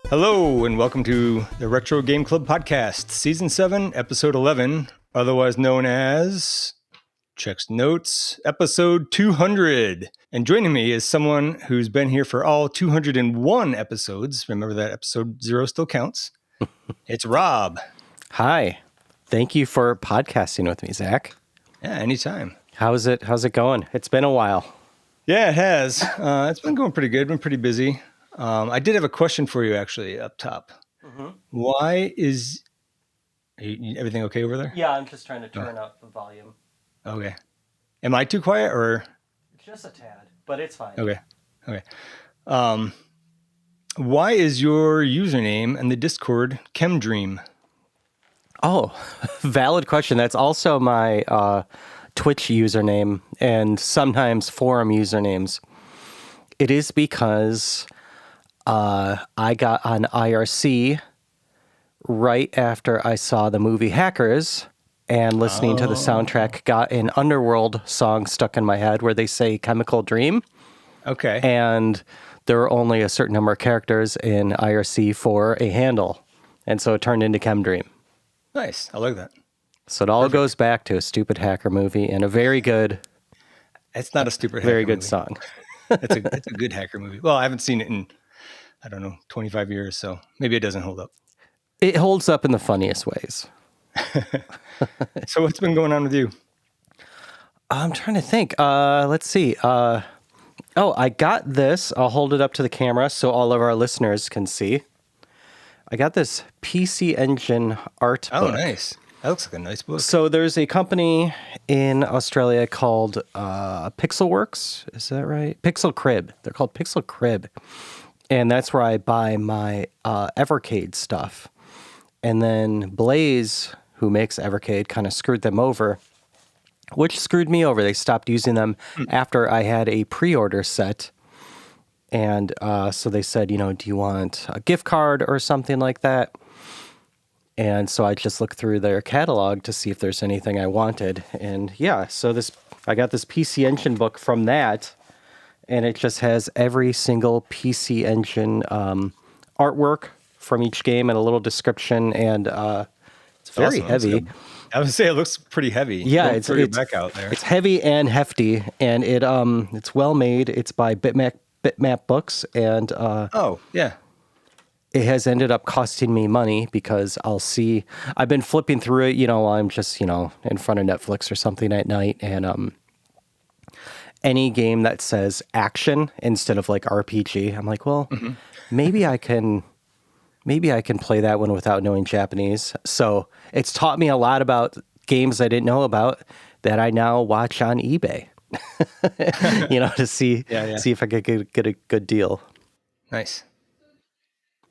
Hello, and welcome to the Retro Game Club Podcast, Season 7, Episode 11, otherwise known as Checks Notes, Episode 200. And joining me is someone who's been here for all 201 episodes. Remember that episode 0 still counts. It's Rob. Hi. Thank you for podcasting with me, Zach. Yeah, anytime. How's it going? It's been a while. Yeah, it has. It's been going pretty good, been pretty busy. I did have a question for you, actually, up top. Mm-hmm. Why is... everything okay over there? Yeah, I'm just trying to turn up the volume. Okay. Am I too quiet, or... Just a tad, but it's fine. Okay. Why is your username in the Discord ChemDream? Oh, valid question. That's also my Twitch username and sometimes forum usernames. It is because... I got on IRC right after I saw the movie Hackers, and listening to the soundtrack got an Underworld song stuck in my head where they say Chemical Dream. Okay. And there were only a certain number of characters in IRC for a handle. And so it turned into Chem Dream. Nice. I like that. So it all goes back to a stupid hacker movie and a very good... It's not a stupid very hacker good movie. Song. It's a good hacker movie. Well, I haven't seen it in... I don't know, 25 years, so maybe it doesn't hold up. It holds up in the funniest ways. So what's been going on with you? I'm trying to think. Let's see. I got this. I'll hold it up to the camera so all of our listeners can see. I got this PC Engine art book. Oh, nice. That looks like a nice book. So there's a company in Australia called Pixelworks. Is that right? Pixel Crib. They're called Pixel Crib. And that's where I buy my Evercade stuff. And then Blaze, who makes Evercade, kind of screwed them over, which screwed me over. They stopped using them after I had a pre-order set. And so they said, do you want a gift card or something like that? And so I just looked through their catalog to see if there's anything I wanted. And yeah, so I got this PC Engine book from that. And it just has every single PC Engine artwork from each game and a little description, and it's very heavy. I would say it looks pretty heavy. Yeah, it's back out there. It's heavy and hefty, and it's well made. It's by Bitmap Books, and it has ended up costing me money because I've been flipping through it, while I'm just in front of Netflix or something at night, and any game that says action instead of like RPG, I'm like, well, maybe I can play that one without knowing Japanese. So it's taught me a lot about games I didn't know about that I now watch on eBay, to see if I could get a good deal. Nice.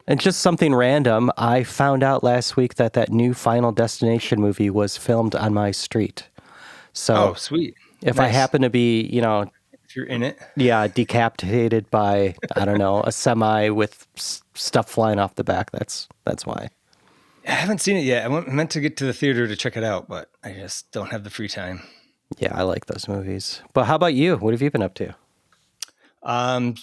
And just something random, I found out last week that new Final Destination movie was filmed on my street. So sweet. If I happen to be, if you're in it, decapitated by, I don't know, a semi with stuff flying off the back, that's why. I haven't seen it yet. I meant to get to the theater to check it out, but I just don't have the free time. Yeah, I like those movies. But how about you? What have you been up to?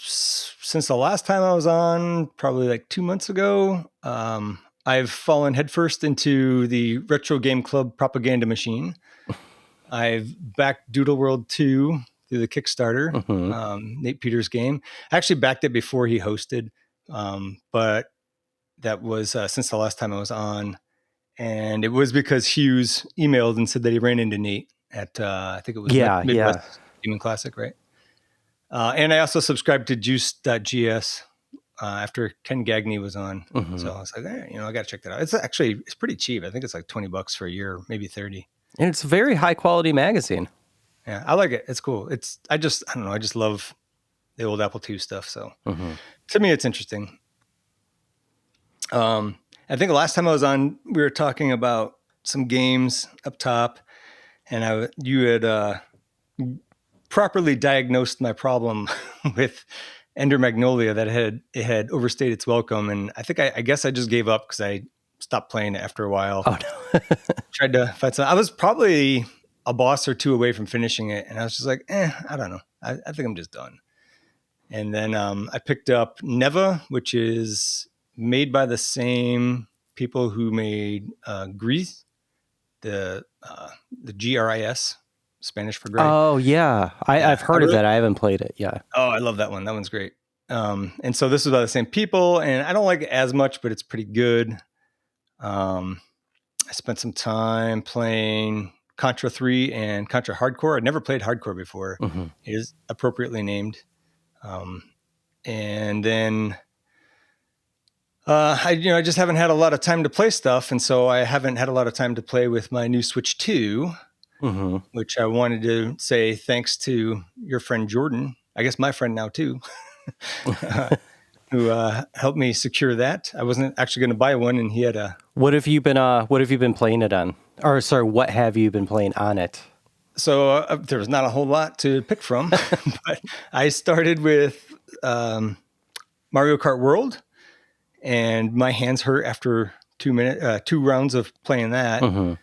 Since the last time I was on, probably like 2 months ago, I've fallen headfirst into the Retro Game Club propaganda machine. I've backed Doodle World 2 through the Kickstarter, Nate Peters' game. I actually backed it before he hosted, but that was since the last time I was on. And it was because Hughes emailed and said that he ran into Nate at, I think it was Midwest Gaming Classic, right? And I also subscribed to Juice.gs after Ken Gagney was on. So I was like, I got to check that out. It's pretty cheap. I think it's like $20 for a year, maybe 30. And it's a very high quality magazine. Yeah, I like it. It's cool. I don't know. I just love the old Apple II stuff. So to me, it's interesting. I think the last time I was on, we were talking about some games up top, and you had properly diagnosed my problem with Ender Magnolia that it had overstayed its welcome, and I guess I just gave up because I stopped playing it after a while. Oh no! Tried to find some. I was probably a boss or two away from finishing it, and I was just like, I don't know. I think I'm just done. And then I picked up Neva, which is made by the same people who made Gris, the GRIS, Spanish for gray. Oh yeah, Yeah, I've heard of that. I haven't played it. Yeah. oh, I love that one. That one's great. And so this is by the same people, and I don't like it as much, but it's pretty good. I spent some time playing Contra 3 and Contra Hardcore. I'd never played Hardcore before. Mm-hmm. It is appropriately named. And then I just haven't had a lot of time to play stuff, and so I haven't had a lot of time to play with my new Switch 2, Mm-hmm. which I wanted to say thanks to your friend Jordan, I guess my friend now too, who helped me secure that. I wasn't actually going to buy one, and he had a. What have you been playing it on? Or sorry, what have you been playing on it? So there was not a whole lot to pick from, but I started with Mario Kart World, and my hands hurt after 2 rounds of playing that. Mm-hmm.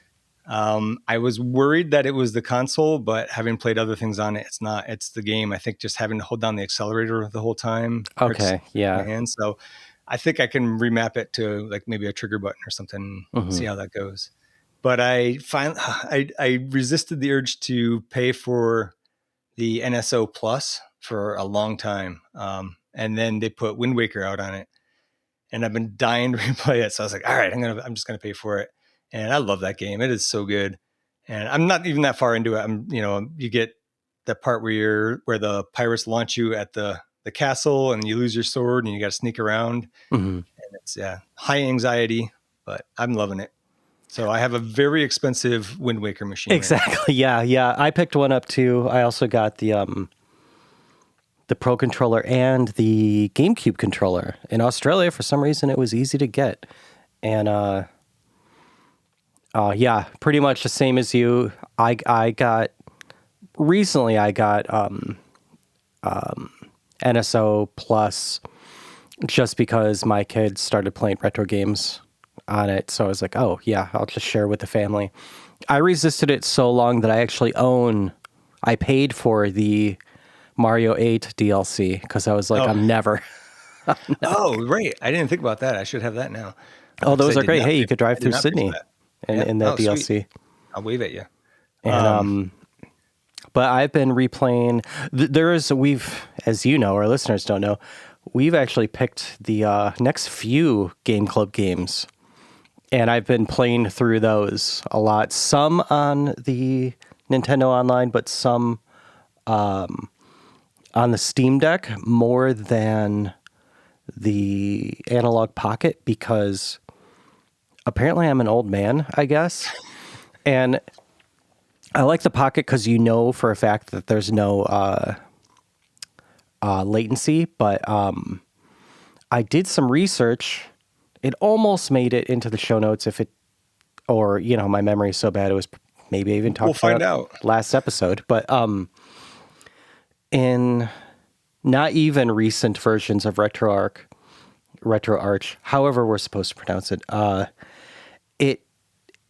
I was worried that it was the console, but having played other things on it, it's not. It's the game. I think just having to hold down the accelerator the whole time Okay, yeah. my hands. So I think I can remap it to like maybe a trigger button or something, Mm-hmm. see how that goes. But I resisted the urge to pay for the NSO Plus for a long time. And then they put Wind Waker out on it, and I've been dying to replay it. So I was like, all right, I'm just gonna pay for it. And I love that game. It is so good. And I'm not even that far into it. You get that part where the pirates launch you at the castle, and you lose your sword, and you got to sneak around. Mm-hmm. And it's high anxiety, but I'm loving it. So I have a very expensive Wind Waker machine. Exactly. Right, yeah. I picked one up too. I also got the Pro controller and the GameCube controller. In Australia, for some reason, it was easy to get, and yeah, pretty much the same as you. I got NSO Plus just because my kids started playing retro games on it. So I was like, oh yeah, I'll just share with the family. I resisted it so long that I paid for the Mario 8 DLC because I was like, I'm never. Oh, right. I didn't think about that. I should have that now. Oh, those are great. Hey, you could drive through Sydney in that DLC. Sweet. I'll wave at you. And but I've been replaying. We've, as you know, our listeners don't know, we've actually picked the next few Game Club games, and I've been playing through those a lot. Some on the Nintendo Online, but some on the Steam Deck more than the Analog Pocket, because apparently I'm an old man, I guess, and I like the Pocket because for a fact that there's no latency, but I did some research. It almost made it into the show notes my memory is so bad it was maybe even talked about. We'll find out last episode, but in not even recent versions of RetroArch, however we're supposed to pronounce it,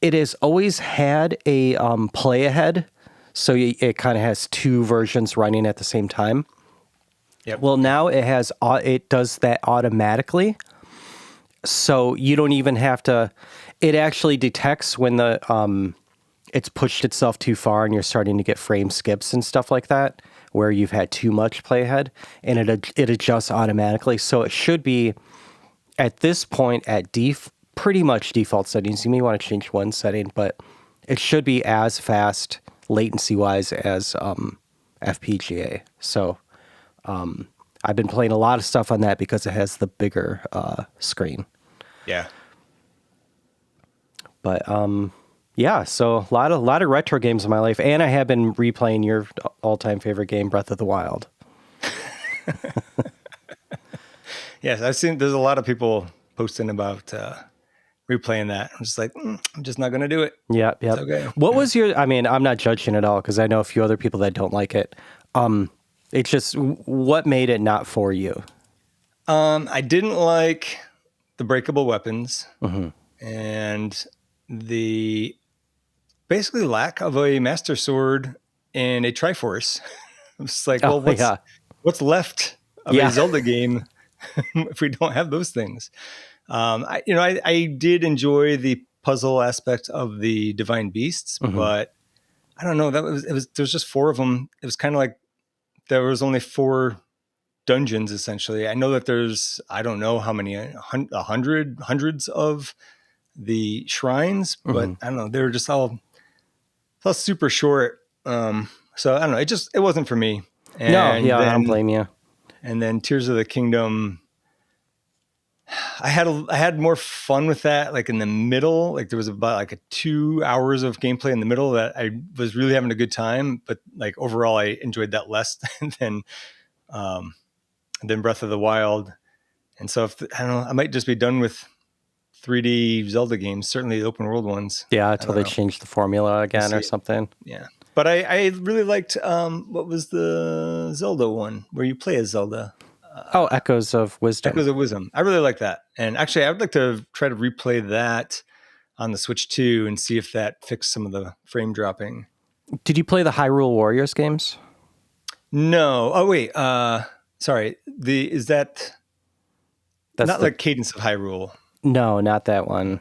it has always had a play ahead, so it kind of has two versions running at the same time. Yep. Well, now it does that automatically, so you don't even have to. It actually detects when it's pushed itself too far and you're starting to get frame skips and stuff like that, where you've had too much play ahead, and it adjusts automatically. So it should be at this point at pretty much default settings. You may want to change one setting, but it should be as fast latency-wise as FPGA. So I've been playing a lot of stuff on that because it has the bigger screen. Yeah. But yeah, so a lot of retro games in my life, and I have been replaying your all-time favorite game, Breath of the Wild. Yes, I've seen there's a lot of people posting about replaying that. I'm just like, I'm just not going to do it. Yeah. Okay. What was I'm not judging at all because I know a few other people that don't like it. It's just, what made it not for you? I didn't like the breakable weapons and the basically lack of a Master Sword and a Triforce. I'm just like, what's left of a Zelda game if we don't have those things? I did enjoy the puzzle aspect of the Divine Beasts, Mhm. but I don't know. There's just four of them. It was kind of like there was only four dungeons essentially. I know that there's I don't know how many hundreds of the shrines, but Mhm. I don't know. They were just all super short. So I don't know. It wasn't for me. No, And yeah, I don't then blame you. Tears of the Kingdom. I had more fun with that, like in the middle. Like there was about like a 2 hours of gameplay in the middle that I was really having a good time. But like overall, I enjoyed that less than um, than Breath of the Wild. And so I don't know, I might just be done with 3D Zelda games. Certainly the open world ones. Yeah, I until don't they know. change the formula We'll again or see. something. Yeah. But I really liked what was the Zelda one where you play as Zelda? Oh, Echoes of Wisdom. Echoes of Wisdom. I really like that. And actually, I would like to try to replay that on the Switch too and see if that fixed some of the frame dropping. Did you play the Hyrule Warriors games? No. Oh wait. Sorry. Is that That's not the like Cadence of Hyrule? No, not that one.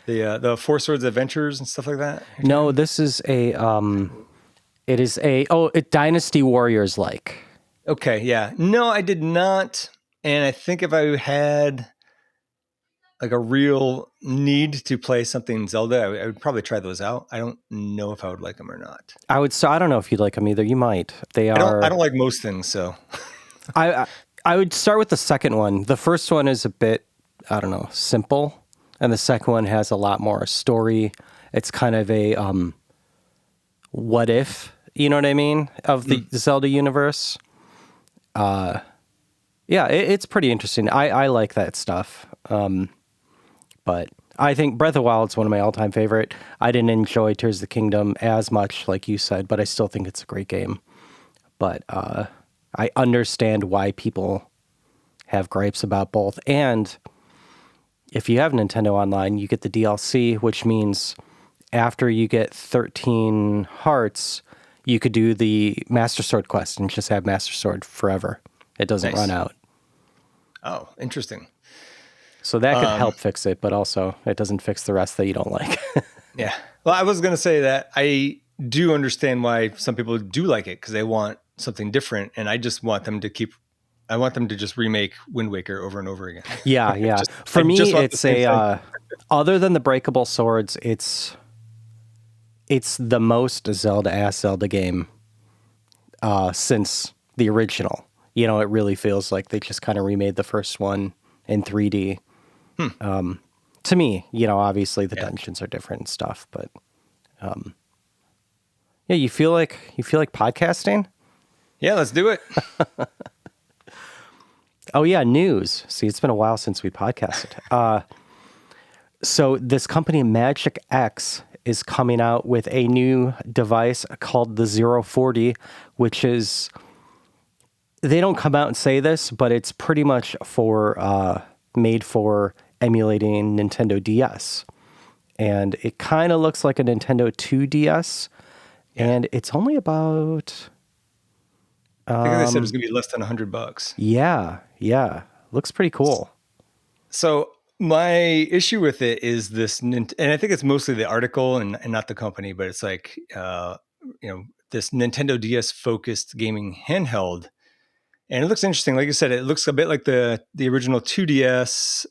The Four Swords Adventures and stuff like that. You're No, talking? this is a it is a Dynasty Warriors like. Okay. Yeah. No, I did not. And I think if I had like a real need to play something Zelda, I would probably try those out. I don't know if I would like them or not. I don't know if you'd like them either. You might. They I are don't like most things, so I I would start with the second one. The first one is a bit, I don't know, simple, and the second one has a lot more story. It's kind of a what if, you know what I mean, of the Zelda universe. Yeah, it's pretty interesting. I like that stuff. But I think Breath of the Wild is one of my all-time favorite. I didn't enjoy Tears of the Kingdom as much, like you said, but I still think it's a great game. But I understand why people have gripes about both. And if you have Nintendo Online, you get the DLC, which means after you get 13 hearts, you could do the Master Sword quest and just have Master Sword forever. It doesn't run nice. out. Oh, interesting. So that could help fix it, but also it doesn't fix the rest that you don't like. Yeah. Well, I was going to say that I do understand why some people do like it because they want something different, and I just want them to keep. I want them to just remake Wind Waker over and over again. Yeah, yeah. I For me, just want the it's same thing. other than the breakable swords, it's the most Zelda-ass Zelda game since the original. You know, it really feels like they just kind of remade the first one in 3D. To me, you know, obviously the dungeons are different and stuff, but yeah, you feel like podcasting? Yeah, let's do it. Oh yeah, news. See, it's been a while since we podcasted. So this company MagicX is coming out with a new device called the 040, which is, they don't come out and say this, but it's pretty much made for emulating Nintendo DS. And it kind of looks like a Nintendo 2DS, and it's only about, I think they said it was going to be less than $100. yeah, looks pretty cool. So my issue with it is this, and I think it's mostly the article and not the company, but it's like, this Nintendo DS focused gaming handheld. And it looks interesting. Like you said, it looks a bit like the original 2DS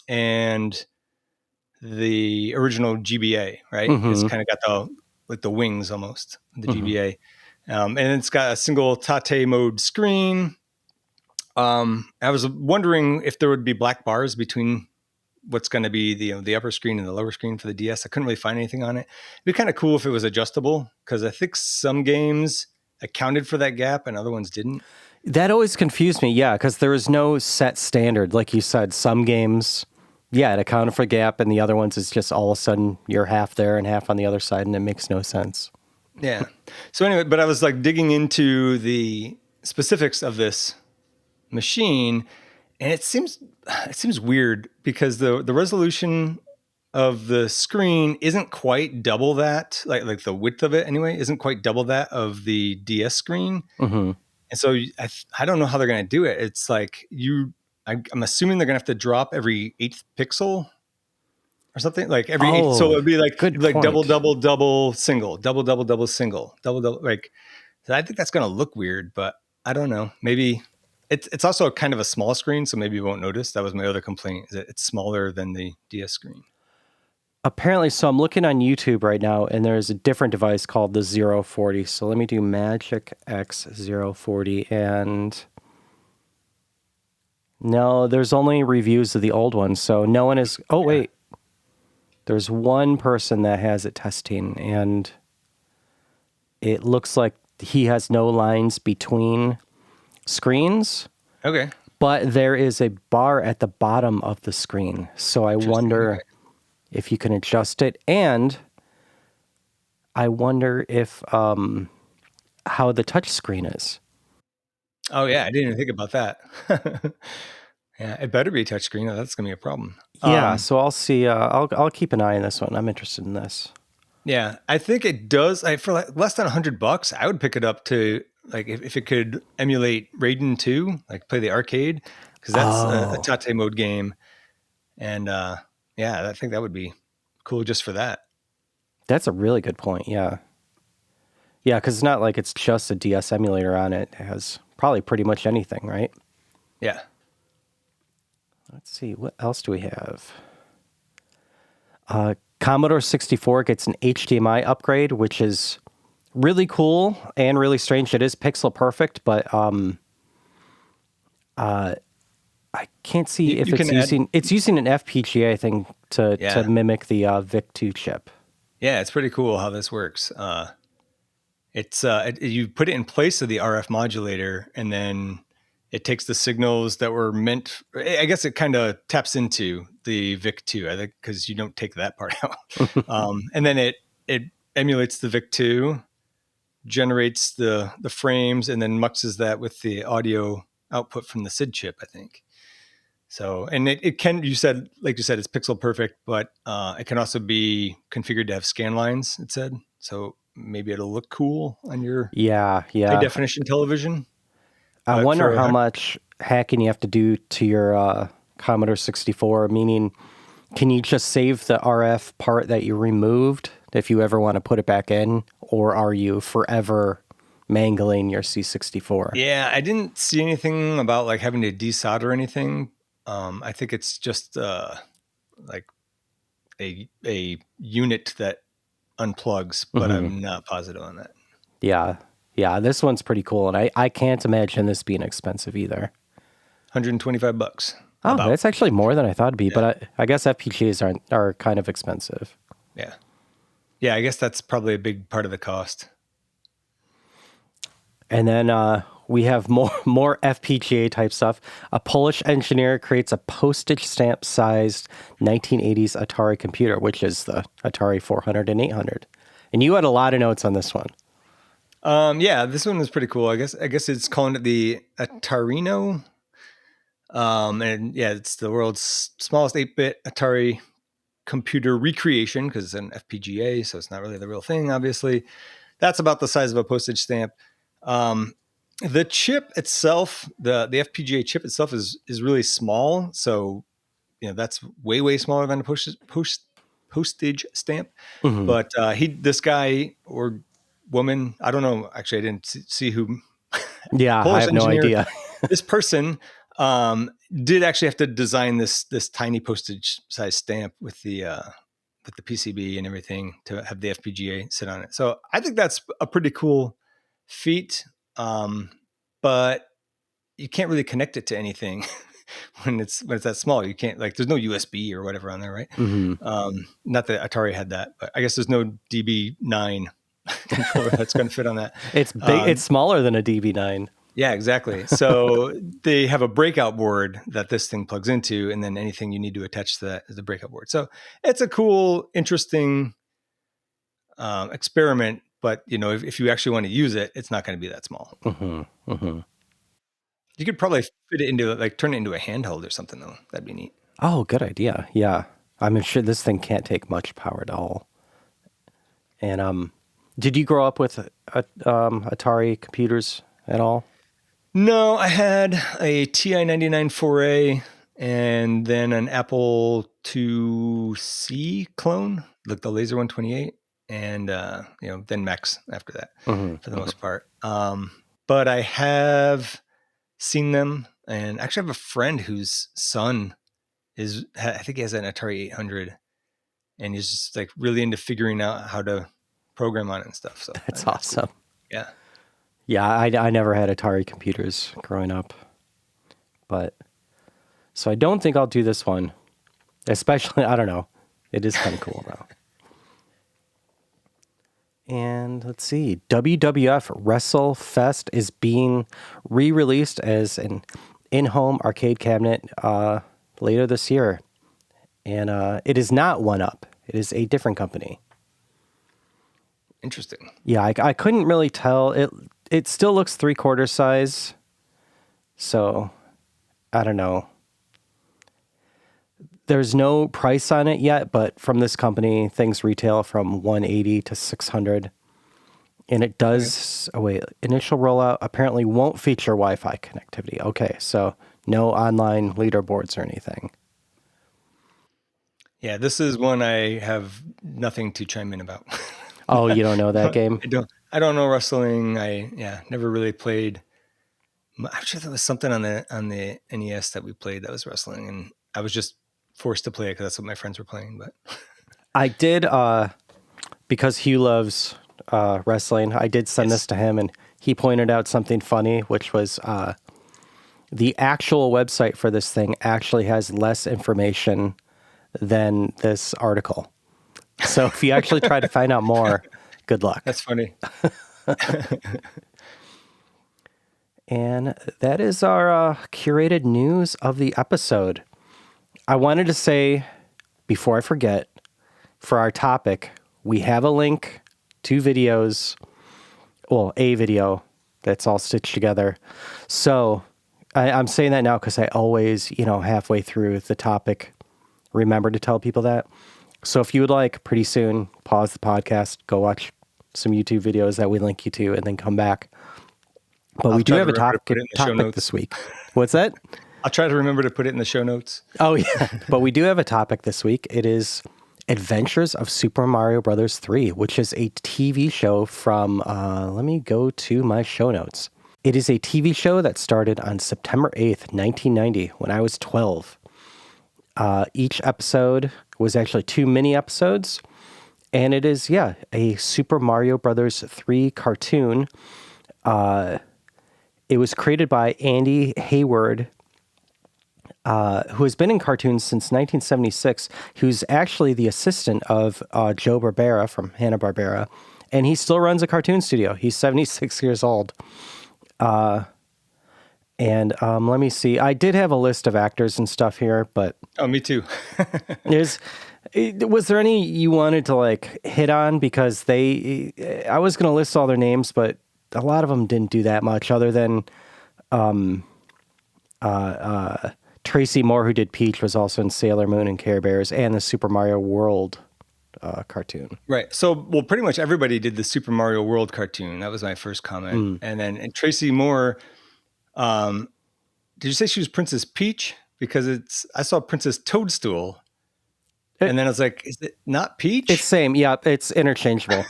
and the original GBA, right? It's Hmm. kind of got the wings almost, the Hmm. GBA. And it's got a single Tate mode screen. I was wondering if there would be black bars between what's going to be the upper screen and the lower screen for the DS. I couldn't really find anything on it. It'd be kind of cool if it was adjustable because I think some games accounted for that gap and other ones didn't. That always confused me, yeah, because there is no set standard. Like you said, some games, yeah, it accounted for gap, and the other ones is just all of a sudden you're half there and half on the other side, and it makes no sense. Yeah. So anyway, but I was like digging into the specifics of this machine, and it seems weird because the resolution of the screen isn't quite double that, like the width of it anyway, isn't quite double that of the DS screen. Hmm. And so I don't know how they're going to do it. It's like I'm assuming they're gonna have to drop every eighth pixel or something, like every eighth. So Oh, it'd good be like double, point. double, double, single, double, double, double, single, double, double. Like, so I think that's gonna look weird, but I don't know. Maybe it's also kind of a small screen, so maybe you won't notice. That was my other complaint, is that it's smaller than the DS screen. Apparently, so I'm looking on YouTube right now, and there's a different device called the 040. So let me do MagicX 040, and no, there's only reviews of the old one. So no one is. Oh, Yeah. wait. There's one person that has it testing, and it looks like he has no lines between screens, Okay. but there is a bar at the bottom of the screen. So I Interesting. wonder Okay. if you can adjust it, and I wonder if how the touch screen is. Oh yeah, I didn't even think about that. Yeah, it better be touchscreen, or that's gonna be a problem. Yeah, so I'll see. I'll keep an eye on this one. I'm interested in this. Yeah, I think it does. For like less than $100, I would pick it up to, like, if it could emulate Raiden 2, like play the arcade, because that's a Oh, Tate mode game, and yeah, I think that would be cool just for that. that's a really good point. Yeah, yeah, because it's not like it's just a DS emulator on it. It has probably pretty much anything, right? Yeah. Let's see, what else do we have? Commodore 64 gets an HDMI upgrade, which is really cool and really strange. It is pixel perfect, but I can't see if You it's can add. using an FPGA thing to Yeah, mimic the VIC-2 chip. yeah, it's pretty cool how this works. You put it in place of the RF modulator, and then it takes the signals that were meant. I guess it kind of taps into the VIC-2, I think, because you don't take that part out. And then it emulates the VIC-2, generates the frames, and then muxes that with the audio output from the SID chip, I think. So, and it can, like you said, it's pixel perfect, but it can also be configured to have scan lines, it said. So maybe it'll look cool on your Yeah, high yeah. definition television. I But wonder for how much hacking you have to do to your Commodore 64. Meaning, can you just save the RF part that you removed if you ever want to put it back in, or are you forever mangling your C64? Yeah, I didn't see anything about like having to desolder anything. I think it's just like a unit that unplugs, but Hmm. I'm not positive on that. Yeah, yeah. This one's pretty cool, and I can't imagine this being expensive either. $125 Oh, about. that's actually more than I thought it'd be, Yeah, but I guess FPGAs are kind of expensive. yeah, yeah. I guess that's probably a big part of the cost. And then we have more FPGA type stuff. A Polish engineer creates a postage stamp sized 1980s Atari computer, which is the Atari 400 and 800. And you had a lot of notes on this one. Yeah, this one was pretty cool. I guess it's calling it the Atarino. And yeah, it's the world's smallest 8-bit Atari computer recreation, because it's an FPGA, so it's not really the real thing, obviously. That's about the size of a postage stamp. Um, the chip itself, the FPGA chip itself is really small. So, that's way smaller than a postage stamp. Hmm. But this guy or woman, I don't know. Actually, I didn't see who. Yeah, I Polish have no engineer. idea. This person did actually have to design this tiny postage size stamp with the PCB and everything to have the FPGA sit on it. So I think that's a pretty cool feat. But you can't really connect it to anything when it's that small. You can't, like, there's no USB or whatever on there, right? Hmm. Not that Atari had that, but I guess there's no DB9 controller that's going to fit on that. It's big. It's smaller than a DB9. Yeah, exactly. So they have a breakout board that this thing plugs into, and then anything you need to attach to that is the breakout board. So it's a cool, interesting experiment. But if you actually want to use it, it's not going to be that small. Hmm. Hmm. You could probably fit it into, like, turn it into a handheld or something, though. That'd be neat. Oh, good idea. Yeah, I'm sure this thing can't take much power at all. And did you grow up with Atari computers at all? No, I had a TI 99 4A and then an Apple IIc clone, like the Laser 128, and then Macs after that for the most part. But I have seen them, and actually I have a friend whose son I think he has an Atari 800, and he's just like really into figuring out how to program on it and stuff. So That's that's awesome. cool. Yeah. Yeah, I never had Atari computers growing up. But so I don't think I'll do this one. Especially, I don't know. It is kind of cool though. And let's see, WWF WrestleFest is being re-released as an in-home arcade cabinet later this year. And it is not 1UP. It is a different company. Interesting. Yeah, I couldn't really tell. It still looks 3/4 size. So, I don't know. There's no price on it yet, but from this company, things retail from $180 to $600. And it does, initial rollout apparently won't feature Wi-Fi connectivity. Okay, so no online leaderboards or anything. Yeah, this is one I have nothing to chime in about. Oh, you don't know that game? I don't know wrestling. Never really played. I'm sure there was something on the NES that we played that was wrestling, and I was just forced to play it because that's what my friends were playing. But I did, because Hugh loves wrestling, I did send this to him, and he pointed out something funny, which was the actual website for this thing actually has less information than this article. So if you actually try to find out more, good luck. That's funny. And that is our curated news of the episode. I wanted to say, before I forget, for our topic, we have a link to videos, well, a video that's all stitched together. So I'm saying that now because I always, halfway through the topic, remember to tell people that. So if you would like, pretty soon, pause the podcast, go watch some YouTube videos that we link you to, and then come back. But we do have a topic this week. What's that? I'll try to remember to put it in the show notes. Oh, yeah. But we do have a topic this week. It is Adventures of Super Mario Brothers 3, which is a TV show from, let me go to my show notes. It is a TV show that started on September 8th, 1990, when I was 12. Each episode was actually 2 mini episodes, and it is, a Super Mario Brothers 3 cartoon. It was created by Andy Hayward, who has been in cartoons since 1976, who's actually the assistant of Joe Barbera from Hanna-Barbera, and he still runs a cartoon studio. He's 76 years old. And let me see. I did have a list of actors and stuff here, but... Oh, me too. Was there any you wanted to, hit on? Because I was going to list all their names, but a lot of them didn't do that much other than... Tracy Moore, who did Peach, was also in Sailor Moon and Care Bears and the Super Mario World cartoon. Right. So, pretty much everybody did the Super Mario World cartoon. That was my first comment. And Tracy Moore, did you say she was Princess Peach? Because I saw Princess Toadstool. And then I was like, is it not Peach? It's same. Yeah, it's interchangeable.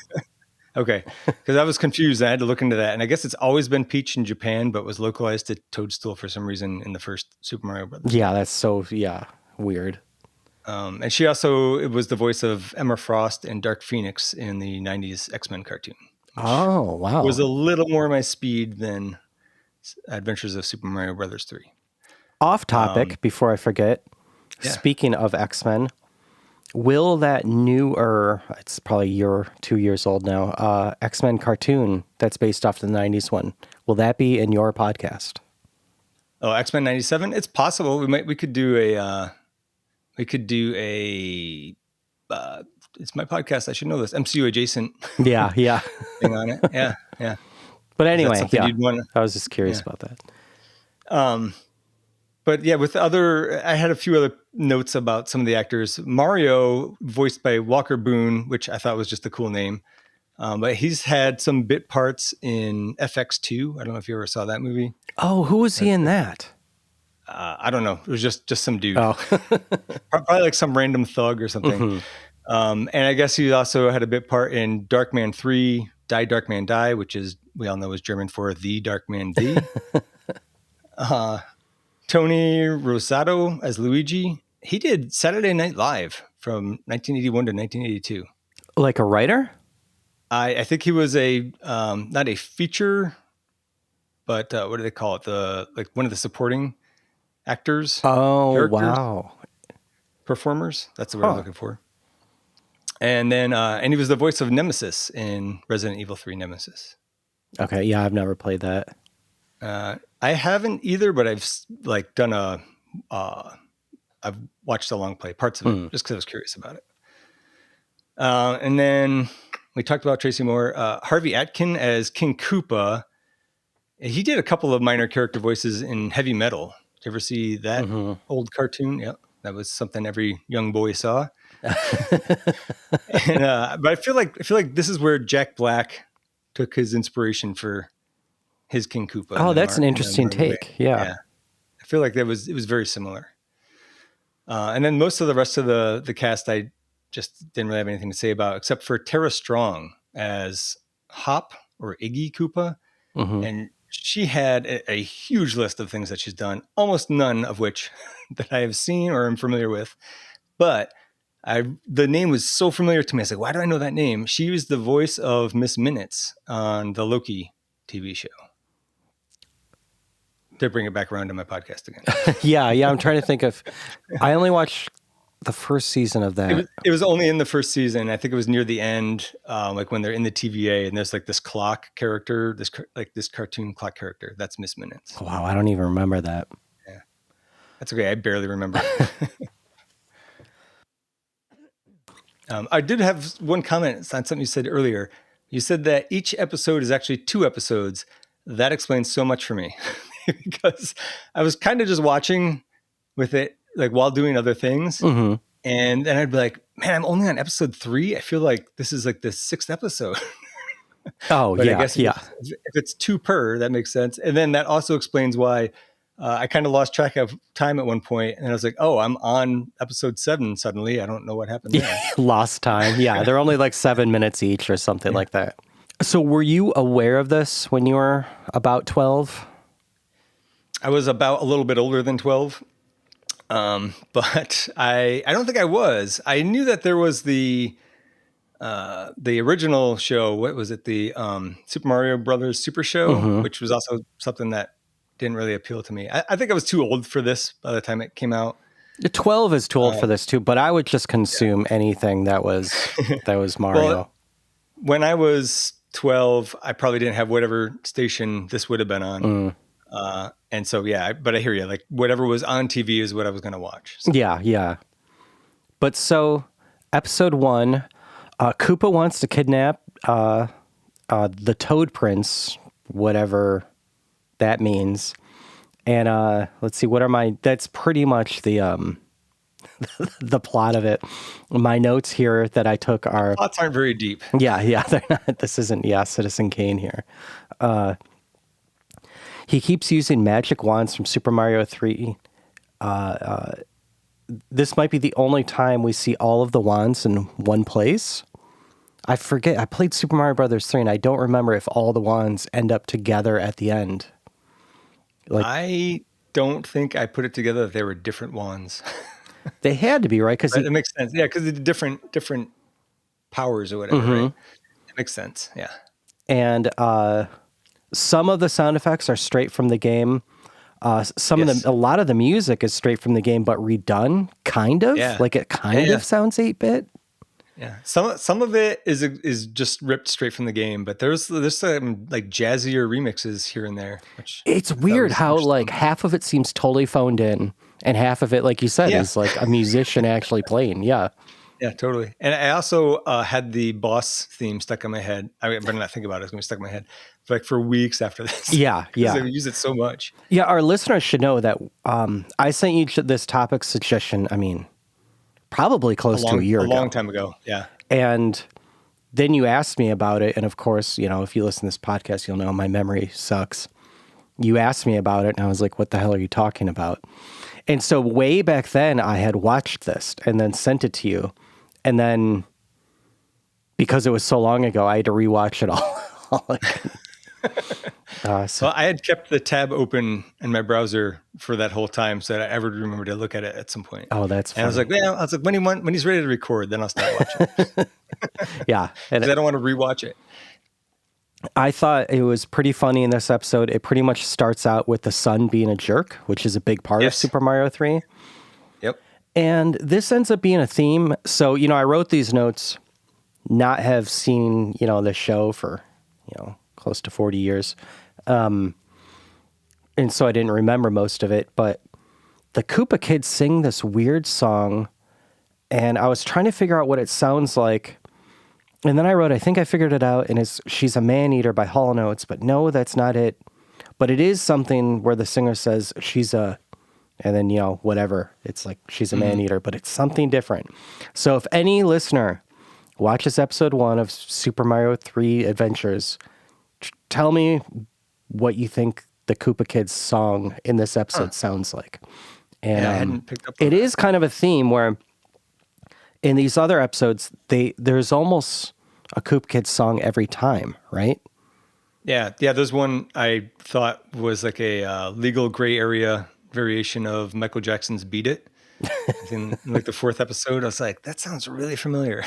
Okay. Because I was confused. I had to look into that. And I guess it's always been Peach in Japan, but was localized to Toadstool for some reason in the first Super Mario Brothers. Yeah, that's so, weird. And she also was the voice of Emma Frost and Dark Phoenix in the 90s X-Men cartoon. Oh, wow. Was a little more my speed than Adventures of Super Mario Brothers 3. Off topic, before I forget, speaking of X-Men, will that it's probably a year or 2 years old now, X-Men cartoon that's based off the 90s one, will that be in your podcast? Oh, X-Men 97? It's possible. We could do a it's my podcast. I should know this. MCU adjacent. Yeah. thing on it. Yeah. But anyway, I was just curious about that. But yeah, I had a few other notes about some of the actors. Mario, voiced by Walker Boone, which I thought was just a cool name. But he's had some bit parts in FX2. I don't know if you ever saw that movie. Oh, who was he in that? I don't know. It was just some dude. Oh. Probably like some random thug or something. And I guess he also had a bit part in Darkman 3, Die Darkman Die, which is, we all know, is German for The Darkman The. Tony Rosato as Luigi. He did Saturday Night Live from 1981 to 1982. Like a writer? I think he was a not a feature, but what do they call it? Like one of the supporting actors. Oh, wow. Performers. That's the word I'm looking for. And then and he was the voice of Nemesis in Resident Evil 3 Nemesis. Okay, yeah, I've never played that. I haven't either, but I've like done I've watched a long play, parts of it, just because I was curious about it. And then we talked about Tracy Moore, Harvey Atkin as King Koopa. He did a couple of minor character voices in Heavy Metal. Did you ever see that old cartoon? Yep, that was something every young boy saw. And, but I feel like this is where Jack Black took his inspiration for his King Koopa. Oh, that's an interesting take. Yeah. I feel like it was very similar. And then most of the rest of the cast, I just didn't really have anything to say about, except for Tara Strong as Hop or Iggy Koopa. And she had a huge list of things that she's done, almost none of which that I have seen or am familiar with. But the name was so familiar to me. I was like, why do I know that name? She was the voice of Miss Minutes on the Loki TV show. To bring it back around to my podcast again. Yeah. I'm trying to think of. I only watched the first season of that. It was only in the first season. I think it was near the end, like when they're in the TVA and there's like this clock character, this cartoon clock character. That's Miss Minutes. Wow, I don't even remember that. Yeah, that's okay. I barely remember. I did have one comment on something you said earlier. You said that each episode is actually 2 episodes. That explains so much for me because I was kind of just watching with it like while doing other things. And then I'd be like, man, I'm only on episode 3. I feel like this is like the 6th episode. Oh, but yeah. I guess if it's 2 per, that makes sense. And then that also explains why I kind of lost track of time at one point, and I was like, oh, I'm on episode 7 suddenly. I don't know what happened there. Lost time. Yeah, they're only like 7 minutes each or something like that. So were you aware of this when you were about 12? I was about a little bit older than 12, but I don't think I was. I knew that there was the original show. What was it? The Super Mario Brothers Super Show, which was also something that didn't really appeal to me. I think I was too old for this by the time it came out. 12 is too old for this too, but I would just consume anything that was Mario. Well, when I was 12, I probably didn't have whatever station this would have been on. And so, but I hear you. Like whatever was on TV is what I was going to watch. So. Yeah. But so episode 1, Koopa wants to kidnap the Toad Prince, whatever that means. And let's see, that's pretty much the the plot of it. My notes here that I took are... Plots aren't very deep. Yeah, they're not. This isn't, Citizen Kane here. He keeps using magic wands from Super Mario 3. This might be the only time we see all of the wands in one place. I forget. I played Super Mario Brothers 3, and I don't remember if all the wands end up together at the end. Like, I don't think I put it together that they were different wands. They had to be, right? Because it makes sense. Yeah, because it's different powers or whatever. Right? It makes sense. Yeah. And some of the sound effects are straight from the game. A lot of the music is straight from the game, but redone, kind of. Yeah. Like it kind of sounds 8-bit. Yeah, some of it is just ripped straight from the game, but there's some like jazzier remixes here and there. It's weird how like half of it seems totally phoned in, and half of it, like you said, is like a musician actually playing. Yeah, totally. And I also had the boss theme stuck in my head. I better not think about it; it's gonna be stuck in my head like for weeks after this. Yeah. I use it so much. Yeah, our listeners should know that I sent you this topic suggestion. I mean, probably close to a year ago. A long time ago, yeah. And then you asked me about it. And of course, if you listen to this podcast, you'll know my memory sucks. You asked me about it and I was like, what the hell are you talking about? And so way back then I had watched this and then sent it to you. And then because it was so long ago, I had to rewatch it all again. So I had kept the tab open in my browser for that whole time, so that I would remember to look at it at some point. Oh, that's funny. And I was like, when he's ready to record, then I'll start watching. Yeah, because I don't want to rewatch it. I thought it was pretty funny in this episode. It pretty much starts out with the son being a jerk, which is a big part of Super Mario 3. Yep. And this ends up being a theme. So, I wrote these notes, not have seen, the show for, close to 40 years. And so I didn't remember most of it, but the Koopa kids sing this weird song and I was trying to figure out what it sounds like. And then I wrote, I think I figured it out, and She's a Man-Eater by Hall & Oates, but no, that's not it. But it is something where the singer says and then, whatever. It's like, she's a man-eater, but it's something different. So if any listener watches episode 1 of Super Mario 3 Adventures, tell me what you think the Koopa Kids song in this episode sounds like. And I hadn't picked up on it is kind of a theme where in these other episodes, there's almost a Koopa Kids song every time, right? Yeah. There's one I thought was like a legal gray area variation of Michael Jackson's "Beat It." In like the 4th episode, I was like, that sounds really familiar.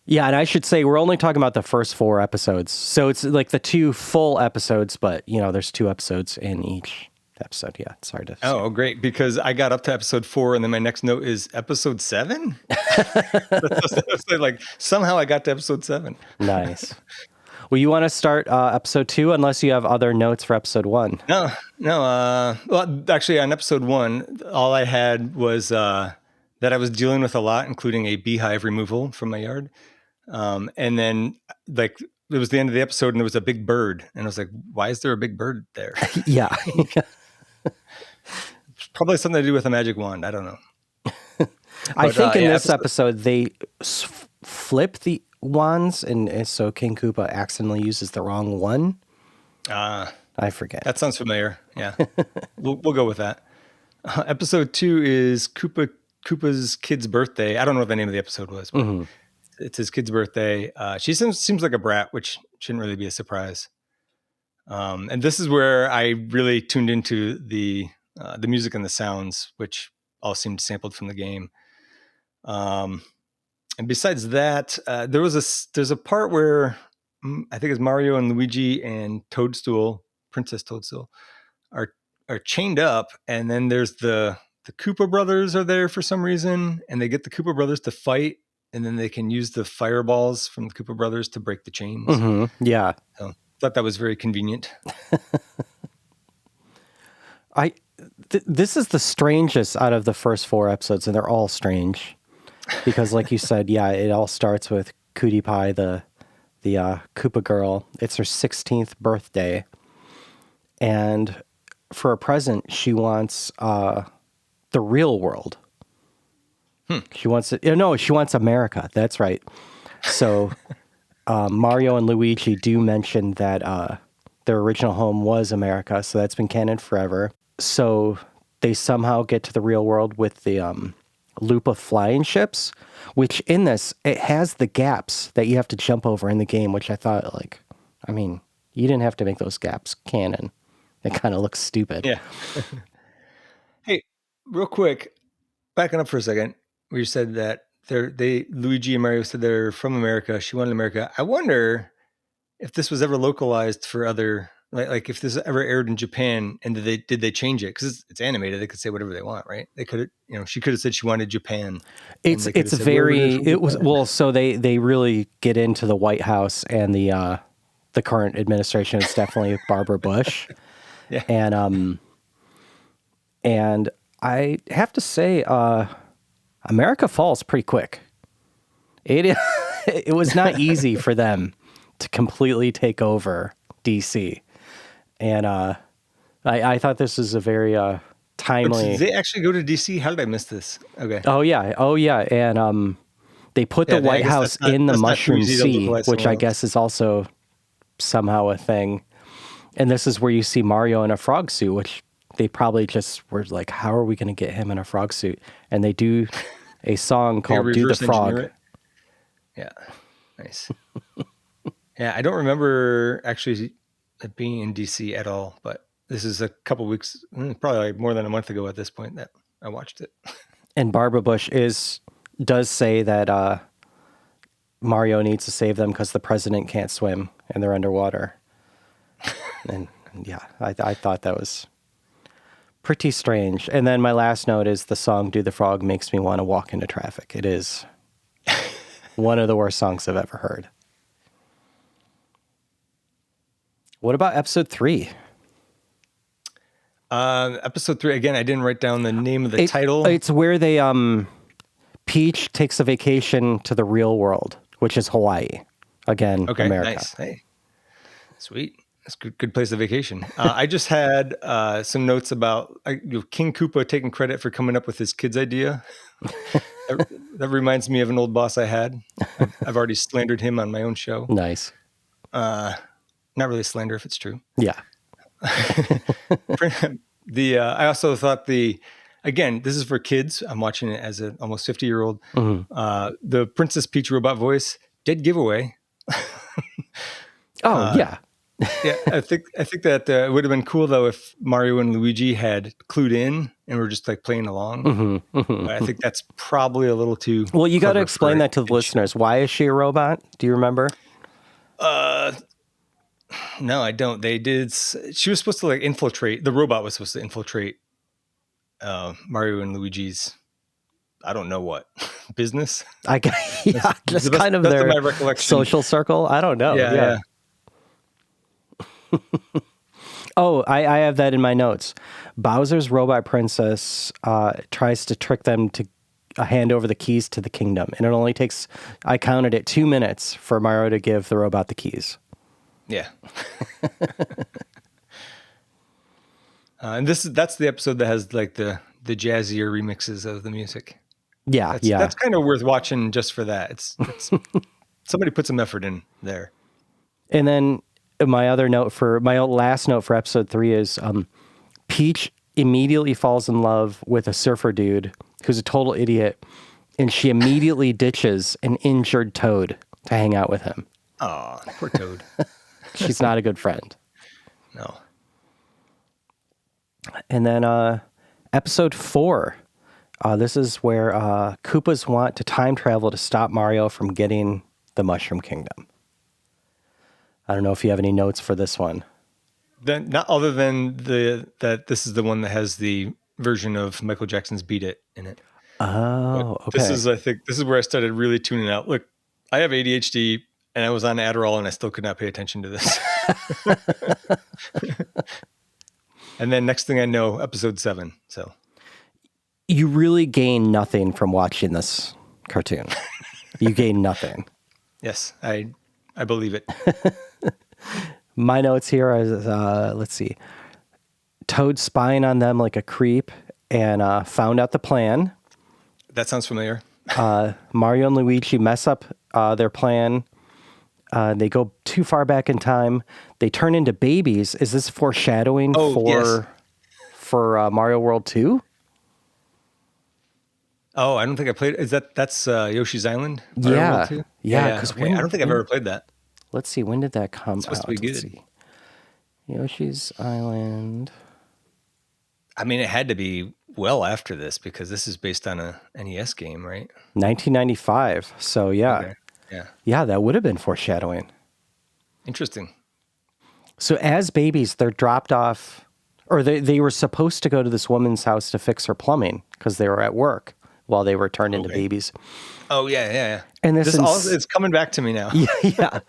Yeah, and I should say we're only talking about the first 4 episodes, so it's like the 2 full episodes, but there's 2 episodes in each episode. Yeah, it's hard to say. Oh, great, because I got up to episode 4 and then my next note is episode 7. Like somehow I got to episode 7. Nice. Well, you want to start episode 2 unless you have other notes for episode 1? No. Well, actually on episode 1, all I had was that I was dealing with a lot, including a beehive removal from my yard. And then like it was the end of the episode and there was a big bird and I was like, why is there a big bird there? Yeah. Probably something to do with a magic wand. I don't know. I think in this episode they flip the wands and so King Koopa accidentally uses the wrong one. I forget. That sounds familiar. Yeah. we'll go with that. Episode 2 is Koopa's kid's birthday. I don't know what the name of the episode was, but it's his kid's birthday. She seems like a brat, which shouldn't really be a surprise. And this is where I really tuned into the music and the sounds, which all seemed sampled from the game. And besides that, there's a part where I think it's Mario and Luigi and Princess Toadstool, are chained up, and then there's the Koopa brothers are there for some reason, and they get the Koopa brothers to fight, and then they can use the fireballs from the Koopa brothers to break the chains. Mm-hmm. Yeah. So, thought that was very convenient. This is the strangest out of the first 4 episodes, and they're all strange because, like you said, yeah, it all starts with Cootie Pie, the Koopa girl. It's her 16th birthday, and for a present, she wants the real world. She wants it. No, she wants America. That's right. So Mario and Luigi do mention that their original home was America, so that's been canon forever. So they somehow get to the real world with the loop of flying ships, which in this, it has the gaps that you have to jump over in the game, which I thought, you didn't have to make those gaps canon. It kind of looks stupid. Yeah. Hey, real quick, backing up for a second, where you said that Luigi and Mario said they're from America. She wanted America. I wonder if this was ever localized for other, like if this ever aired in Japan, and did they change it? Because it's animated, they could say whatever they want, right? They could, she could have said she wanted Japan. So they really get into the White House and the current administration. It's definitely Barbara Bush. Yeah. And I have to say, America falls pretty quick. It was not easy for them to completely take over DC. And I thought this was a very timely... Did they actually go to DC? How did I miss this? Okay. Oh, yeah. And They put the White House in the Mushroom Sea, which I guess is also somehow a thing. And this is where you see Mario in a frog suit, which they probably just were like, how are we going to get him in a frog suit? And they do a song called Do the Frog. Yeah. Nice. Yeah, I don't remember actually it being in DC at all, but this is a couple weeks, probably like more than a month ago at this point that I watched it. And Barbara Bush does say that Mario needs to save them because the president can't swim and they're underwater. And yeah, I thought that was pretty strange. And then my last note is the song Do the Frog makes me want to walk into traffic. It is one of the worst songs I've ever heard. What about episode 3? Episode 3, again, I didn't write down the name of the title. It's where they Peach takes a vacation to the real world, which is Hawaii. Again, okay, America. Nice. Hey, sweet. That's a good place to vacation. I just had some notes about King Koopa taking credit for coming up with his kids' idea. that reminds me of an old boss I had. I've already slandered him on my own show. Nice. Not really slander if it's true. Yeah. I also thought again, this is for kids. I'm watching it as an almost 50-year-old. Mm-hmm. The Princess Peach robot voice, dead giveaway. Yeah. Yeah, I think that it would have been cool though if Mario and Luigi had clued in and were just like playing along. Mm-hmm, mm-hmm. But I think that's probably a little too. Well, you got to explain that to the listeners. Why is she a robot? Do you remember? No, I don't. They did. She was supposed to like infiltrate. The robot was supposed to infiltrate Mario and Luigi's. I don't know what business. Just kind of their my recollection. Social circle. I don't know. Yeah. Oh, I have that in my notes. Bowser's robot princess tries to trick them to hand over the keys to the kingdom, and it only takes, I counted it, 2 minutes for Mario to give the robot the keys. Yeah. And that's the episode that has like the jazzier remixes of the music. Yeah, That's kind of worth watching just for that. It's somebody put some effort in there. And then my last note for episode 3 is Peach immediately falls in love with a surfer dude who's a total idiot, and she immediately ditches an injured Toad to hang out with him. Oh, poor Toad. She's not a good friend. No. And then episode 4. This is where Koopas want to time travel to stop Mario from getting the Mushroom Kingdom. I don't know if you have any notes for this one. Then, not other than that this is the one that has the version of Michael Jackson's "Beat It" in it. Oh, okay. This is where I started really tuning out. Look, I have ADHD, and I was on Adderall, and I still could not pay attention to this. And then next thing I know, episode 7. So you really gain nothing from watching this cartoon. You gain nothing. Yes, I believe it. My notes here are, let's see. Toad spying on them like a creep and found out the plan. That sounds familiar. Mario and Luigi mess up their plan. They go too far back in time. They turn into babies. Is this foreshadowing for Mario World 2? Oh, I don't think I played. That's Yoshi's Island? Yeah. Because I don't think I've ever played that. Let's see. When did that come out? It's supposed to be good. Let's see. Yoshi's Island. I mean, it had to be well after this because this is based on a NES game, right? 1995. So yeah. Okay. Yeah. Yeah, that would have been foreshadowing. Interesting. So as babies, they're dropped off, or they were supposed to go to this woman's house to fix her plumbing because they were at work while they were turned into babies. Oh, yeah. And it's coming back to me now. Yeah.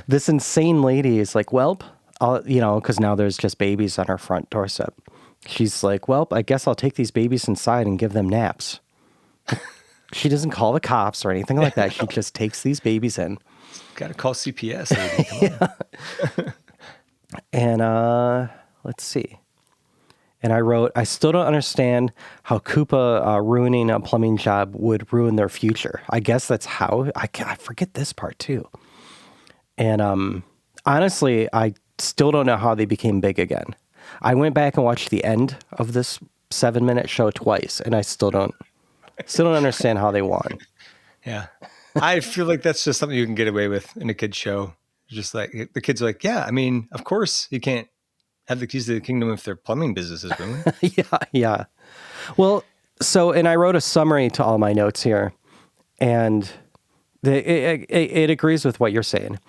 This insane lady is like, welp, because now there's just babies on her front doorstep. She's like, welp, I guess I'll take these babies inside and give them naps. She doesn't call the cops or anything like that. She just takes these babies in. Got to call CPS. Lady. Come on. And let's see. And I wrote, I still don't understand how Koopa ruining a plumbing job would ruin their future. I guess that's how. I forget this part too. And honestly, I still don't know how they became big again. I went back and watched the end of this 7-minute show twice, and I still don't understand how they won. Yeah. I feel like that's just something you can get away with in a kid's show. Just like the kids are like, yeah, I mean, of course you can't have the keys to the kingdom if their plumbing business is ruined. Yeah. Well, and I wrote a summary to all my notes here, and it agrees with what you're saying.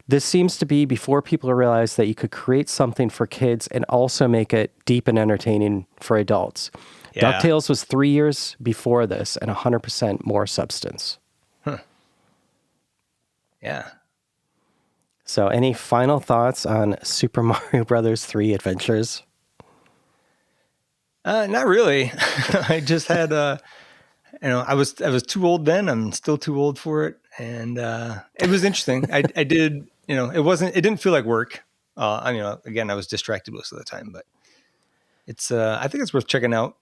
This seems to be before people realized that you could create something for kids and also make it deep and entertaining for adults. Yeah. DuckTales was 3 years before this and 100% more substance. Huh. Yeah. So any final thoughts on Super Mario Brothers 3 Adventures? Not really. I just had, I was too old then. I'm still too old for it. And it was interesting. I did, it didn't feel like work. Again, I was distracted most of the time, but it's, I think it's worth checking out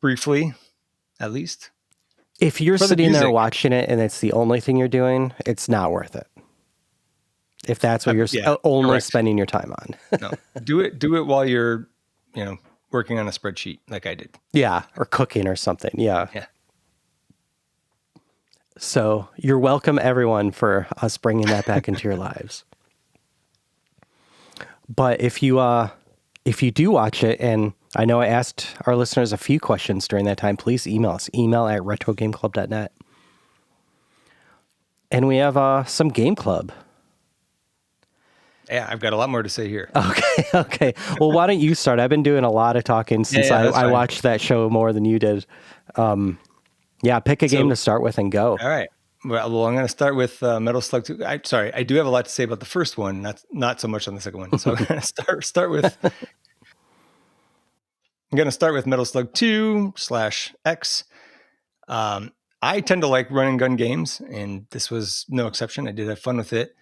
briefly, at least. If you're sitting there watching it and it's the only thing you're doing, it's not worth it. If that's what you're only spending your time on. No, do it while you're, working on a spreadsheet like I did. Yeah. Or cooking or something. Yeah. Yeah. So you're welcome, everyone, for us bringing that back into your lives. But if you do watch it, and I know I asked our listeners a few questions during that time, please email us. Email at retrogameclub.net. And we have some Game Club. Yeah, I've got a lot more to say here. Okay. Well, why don't you start? I've been doing a lot of talking since I watched that show more than you did. Pick a game to start with and go. All right. Well, I'm going to start with Metal Slug 2. I do have a lot to say about the first one, not so much on the second one. So I'm going to start with Metal Slug 2/X. I tend to like run and gun games, and this was no exception. I did have fun with it.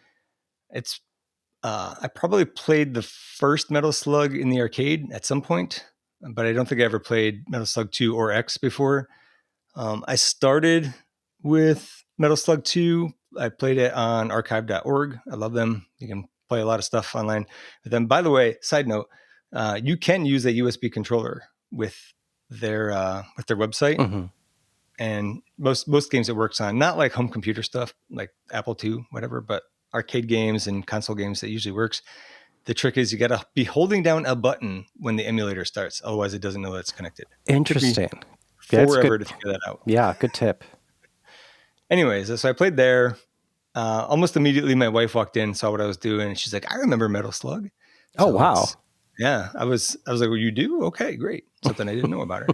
It's I probably played the first Metal Slug in the arcade at some point, but I don't think I ever played Metal Slug 2 or X before. I started with Metal Slug 2. I played it on archive.org. I love them. You can play a lot of stuff online with them. By the way, side note, you can use a USB controller with their website. Mm-hmm. And most games it works on, not like home computer stuff like Apple II, whatever, but arcade games and console games that usually works. The trick is you got to be holding down a button when the emulator starts. Otherwise, it doesn't know that it's connected. Interesting. Forever to figure that out. Yeah, good tip. Anyways, so I played there. Almost immediately, my wife walked in, saw what I was doing, and she's like, "I remember Metal Slug." So wow! Yeah, I was like, "Well, you do? Okay, great." Something I didn't know about her.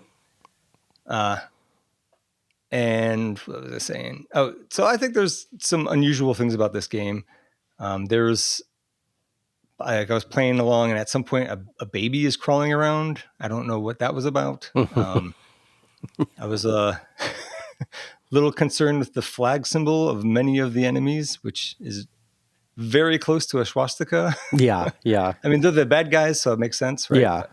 And what was I saying? Oh, so I think there's some unusual things about this game. I was playing along, and at some point, a baby is crawling around. I don't know what that was about. I was a little concerned with the flag symbol of many of the enemies, which is very close to a swastika. Yeah. I mean, they're the bad guys, so it makes sense, right? Yeah.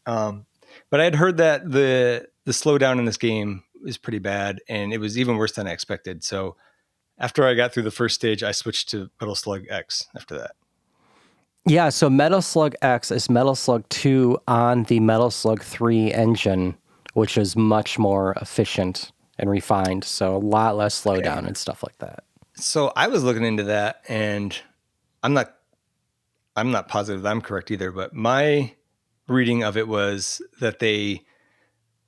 But I had heard that the slowdown in this game is pretty bad, and it was even worse than I expected. So after I got through the first stage, I switched to Metal Slug X after that. Yeah, so Metal Slug X is Metal Slug 2 on the Metal Slug 3 engine, which is much more efficient and refined, so a lot less slowdown and stuff like that. So I was looking into that, and I'm not positive that I'm correct either, but my reading of it was that they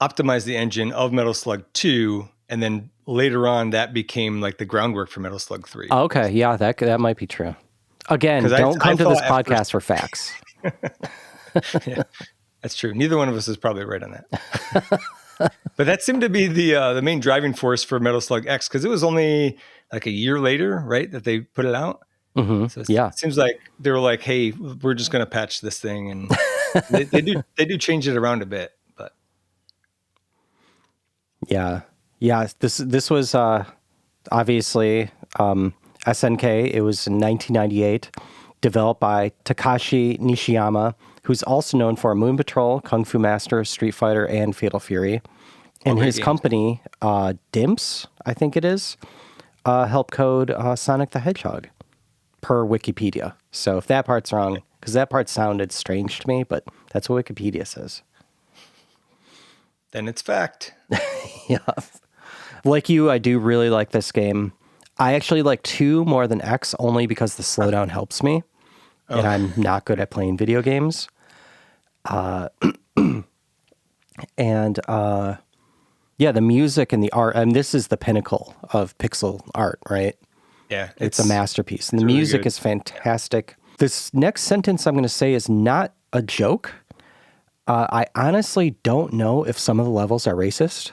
optimized the engine of Metal Slug 2, and then later on that became like the groundwork for Metal Slug 3. Oh, okay, yeah, that might be true. Again, don't come to this podcast for facts. Yeah, that's true. Neither one of us is probably right on that. But that seemed to be the main driving force for Metal Slug X, because it was only like a year later, right, that they put it out. Mm-hmm. So it seems like they were like, "Hey, we're just going to patch this thing," and they do change it around a bit. But yeah. This was obviously SNK. It was in 1998, developed by Takashi Nishiyama who's also known for Moon Patrol, Kung Fu Master, Street Fighter, and Fatal Fury. And his company, Dimps, I think it is, helped code Sonic the Hedgehog, per Wikipedia. So if that part's wrong, because that part sounded strange to me, but that's what Wikipedia says. Then it's fact. Yeah. Like you, I do really like this game. I actually like 2 more than X only because the slowdown helps me. And I'm not good at playing video games. Yeah, the music and the art, and this is the pinnacle of pixel art, right? Yeah. It's a masterpiece. And the music really is fantastic. This next sentence I'm going to say is not a joke. I honestly don't know if some of the levels are racist.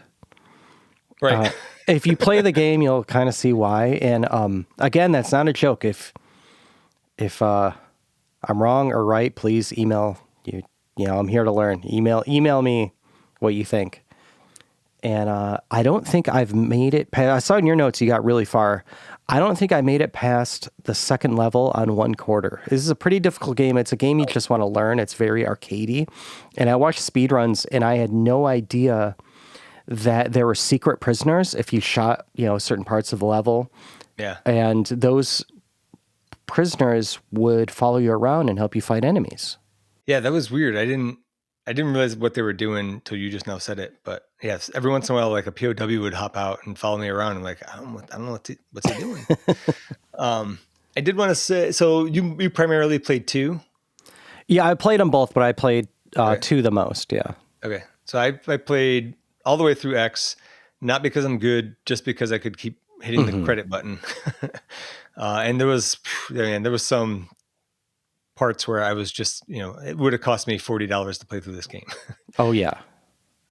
Right. If you play the game, you'll kind of see why. And again, that's not a joke. If I'm wrong or right, please email you. You know, I'm here to learn. Email me what you think. And I don't think I've made it past, I saw in your notes you got really far. I don't think I made it past the second level on 1/4. This is a pretty difficult game. It's a game you just want to learn. It's very arcadey. And I watched speedruns, and I had no idea that there were secret prisoners if you shot, certain parts of the level. Yeah. And those prisoners would follow you around and help you fight enemies. Yeah, that was weird. I didn't realize what they were doing until you just now said it. But yes, every once in a while, like a POW would hop out and follow me around. I'm like, I don't know what's he doing. I did want to say, so you primarily played 2? Yeah, I played them both, but I played 2 the most. Yeah. Okay, so I played all the way through X, not because I'm good, just because I could keep hitting the credit button. And there was some parts where I was just, it would have cost me $40 to play through this game. Oh yeah.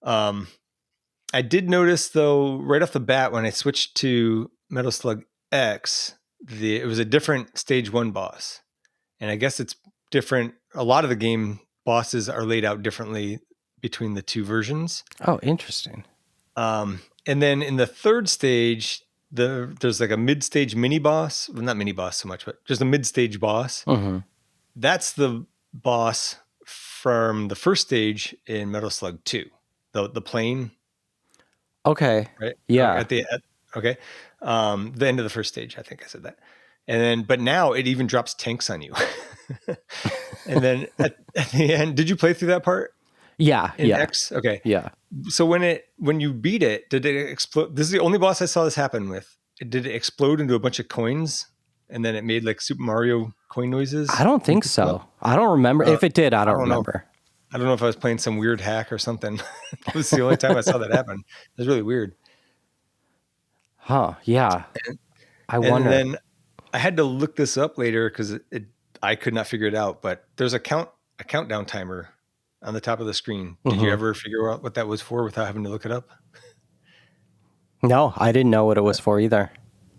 I did notice though, right off the bat, when I switched to Metal Slug X, it was a different stage 1 boss. And I guess it's different. A lot of the game bosses are laid out differently between the 2 versions. Oh, interesting. And then in the 3rd stage, there's like a mid-stage mini boss. Well, not mini boss so much, but just a mid-stage boss. Mm-hmm. That's the boss from the 1st stage in Metal Slug 2, the plane. Okay. Right. Yeah. Okay. The end of the 1st stage, I think I said that. And then, but now it even drops tanks on you. And then at the end, did you play through that part? Yeah. In X? Okay. Yeah. So when you beat it, did it explode? This is the only boss I saw this happen with. Did it explode into a bunch of coins? And then it made like Super Mario coin noises? I don't think so. I don't remember. If it did, I don't remember. I don't know if I was playing some weird hack or something. It was the only time I saw that happen. It was really weird. Huh. Yeah. I wonder. And then I had to look this up later because I could not figure it out. But there's a countdown timer on the top of the screen. Did you ever figure out what that was for without having to look it up? No, I didn't know what it was for either.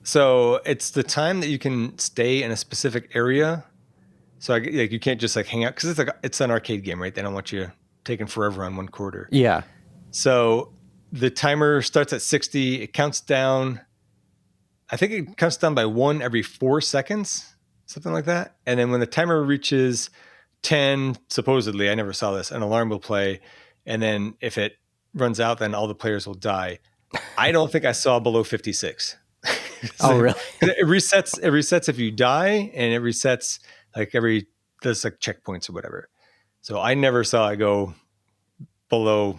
So it's the time that you can stay in a specific area. So you can't just like hang out because it's an arcade game, right? They don't want you taking forever on 1/4. Yeah. So the timer starts at 60. It counts down. I think it counts down by 1 every 4 seconds, something like that. And then when the timer reaches 10, supposedly, I never saw this, an alarm will play. And then if it runs out, then all the players will die. I don't think I saw below 56. Oh, really? It resets if you die, and it resets like there's like checkpoints or whatever. So I never saw it go below,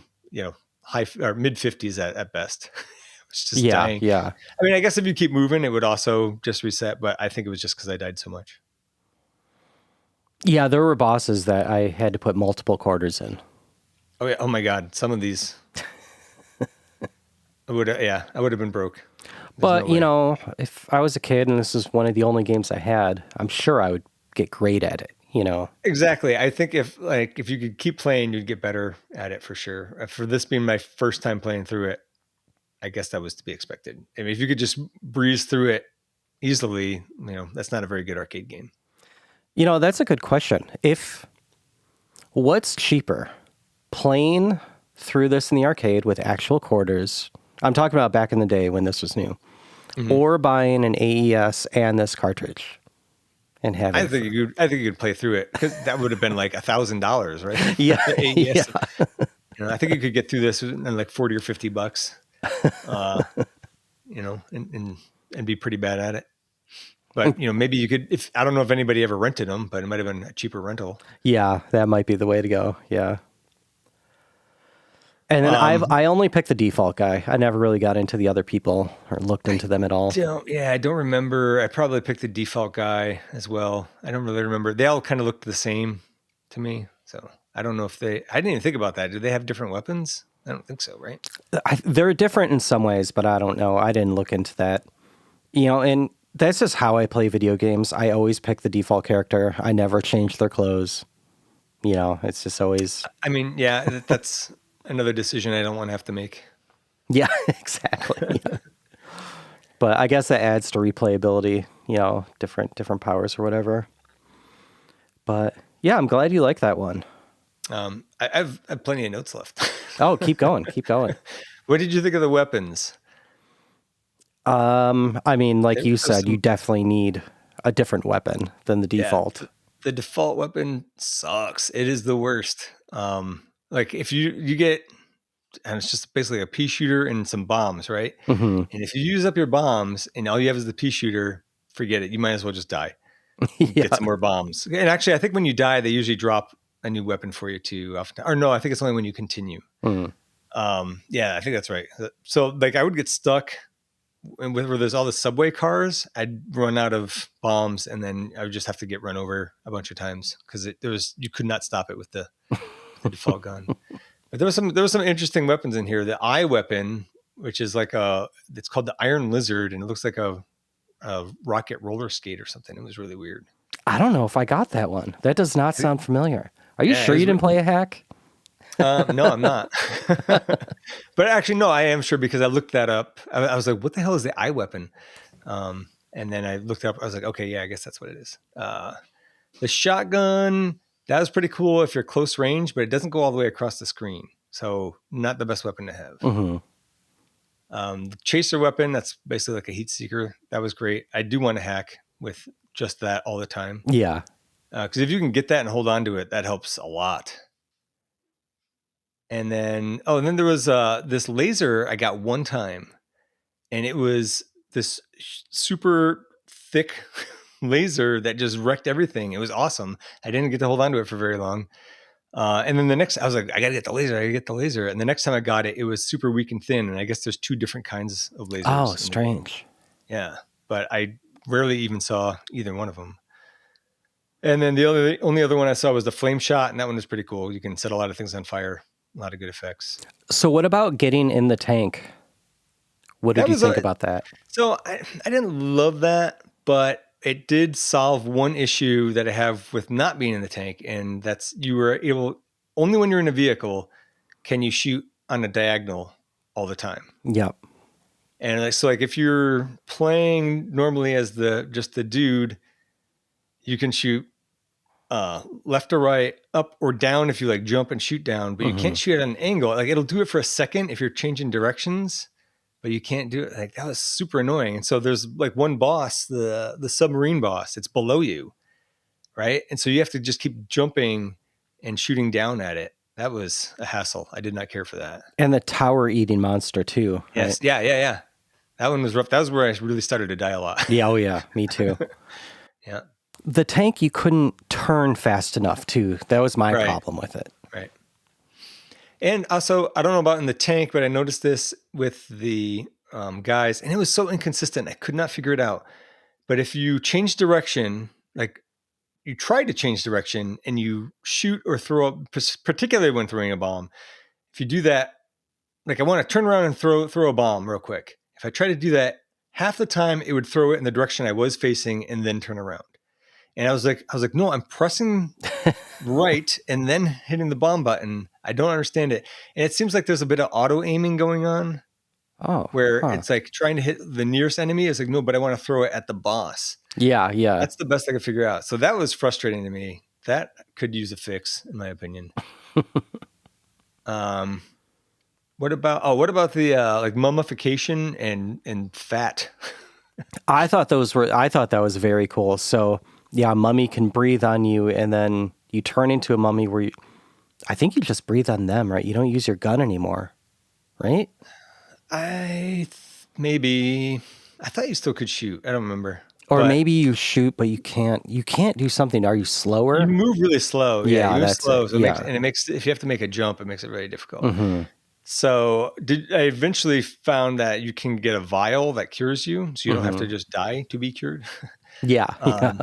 high or mid 50s at best. It's just dying. Yeah. I mean, I guess if you keep moving, it would also just reset, but I think it was just because I died so much. Yeah, there were bosses that I had to put multiple quarters in. Oh yeah. Oh my God. Some of these I would have been broke. But, if I was a kid and this is one of the only games I had, I'm sure I would get great at it, Exactly. I think if you could keep playing, you'd get better at it for sure. For this being my first time playing through it, I guess that was to be expected. I mean, if you could just breeze through it easily, that's not a very good arcade game. That's a good question. What's cheaper, playing through this in the arcade with actual quarters? I'm talking about back in the day when this was new, or buying an AES and this cartridge. and have I it. think you could play through it because that would have been like $1,000, right? Yeah, yeah. AES. I think you could get through this in like 40 or $50, and be pretty bad at it. But maybe you could. If I don't know if anybody ever rented them, but it might have been a cheaper rental. Yeah, that might be the way to go. Yeah. And then I only picked the default guy. I never really got into the other people or looked into them at all. I don't remember. I probably picked the default guy as well. I don't really remember. They all kind of looked the same to me. So I don't know if I didn't even think about that. Did they have different weapons? I don't think so, right? They're different in some ways, but I don't know. I didn't look into that. And that's just how I play video games. I always pick the default character. I never change their clothes. It's just always... I mean, yeah, that's another decision I don't want to have to make. Yeah, exactly. Yeah. But I guess that adds to replayability, different powers or whatever. But yeah, I'm glad you like that one. I've plenty of notes left. Oh, keep going. Keep going. What did you think of the weapons? I mean, like you said, you definitely need a different weapon than the default. Yeah, the default weapon sucks. It is the worst. Like if you get, and it's just basically a pea shooter and some bombs, right? Mm-hmm. And if you use up your bombs and all you have is the pea shooter, forget it. You might as well just die. Yeah. Get some more bombs. And actually, I think when you die, they usually drop a new weapon for you too. Often, or no, I think it's only when you continue. Mm. Yeah, I think that's right. So like I would get stuck where there's all the subway cars. I'd run out of bombs and then I would just have to get run over a bunch of times because you could not stop it with the default gun. But there was some interesting weapons in here. The eye weapon, which is like it's called the Iron Lizard, and it looks like a rocket roller skate or something. It was really weird. I don't know if I got that one. That does not sound familiar. Are you sure you didn't play a hack? No, I'm not. But actually, no, I am sure because I looked that up. I was like, what the hell is the eye weapon? And then I looked up. I was like, okay, yeah, I guess that's what it is. The shotgun, that was pretty cool if you're close range, but it doesn't go all the way across the screen. So not the best weapon to have. Mm-hmm. The chaser weapon, that's basically like a heat seeker. That was great. I do want to hack with just that all the time. Yeah. Because if you can get that and hold on to it, that helps a lot. And then there was this laser I got one time, and it was this super thick laser that just wrecked everything. It was awesome. I didn't get to hold on to it for very long. And then I was like, I gotta get the laser. And the next time I got it, it was super weak and thin. And I guess there's two different kinds of lasers. Oh, strange. Yeah, but I rarely even saw either one of them. And then the only other one I saw was the flame shot, and that one was pretty cool. You can set a lot of things on fire. A lot of good effects. So what about getting in the tank? What did you think about that? So I didn't love that, but it did solve one issue that I have with not being in the tank. And that's you were able, only when you're in a vehicle, can you shoot on a diagonal all the time. Yep. And so like if you're playing normally as just the dude, you can shoot left or right, up or down if you like jump and shoot down, but you can't shoot at an angle. Like it'll do it for a second if you're changing directions, but you can't do it. Like that was super annoying. And so there's like one boss, the submarine boss, it's below you, right? And so you have to just keep jumping and shooting down at it. That was a hassle. I did not care for that. And the tower eating monster too. Yes. Right? Yeah. That one was rough. That was where I really started to die a lot. Yeah. Oh yeah. Me too. Yeah. The tank, you couldn't turn fast enough too. That was my problem with it. Right. And also, I don't know about in the tank, but I noticed this with the guys, and it was so inconsistent. I could not figure it out. But if you change direction, like you try to change direction and you shoot or throw, particularly when throwing a bomb, if you do that, like I want to turn around and throw a bomb real quick. If I try to do that, half the time it would throw it in the direction I was facing and then turn around. And I was like, no, I'm pressing right and then hitting the bomb button. I don't understand it. And it seems like there's a bit of auto aiming going on. Oh, where it's like trying to hit the nearest enemy. It's like, no, but I want to throw it at the boss. Yeah. That's the best I could figure out. So that was frustrating to me. That could use a fix, in my opinion. What about the like mummification and fat? I thought that was very cool. So Yeah, a mummy can breathe on you, and then you turn into a mummy where I think you just breathe on them, right? You don't use your gun anymore, right? Maybe I thought you still could shoot. I don't remember, Or but maybe you shoot, but you can't. You can't do something. Are you you slower? move really slow. Yeah, you Yeah, move that's it. slow, so Yeah. it makes if you have to make a jump, it makes it really difficult. Hmm. So I eventually found that you can get a vial that cures you, so you don't have Hmm. to just die to be cured. Yeah. Yeah. Um,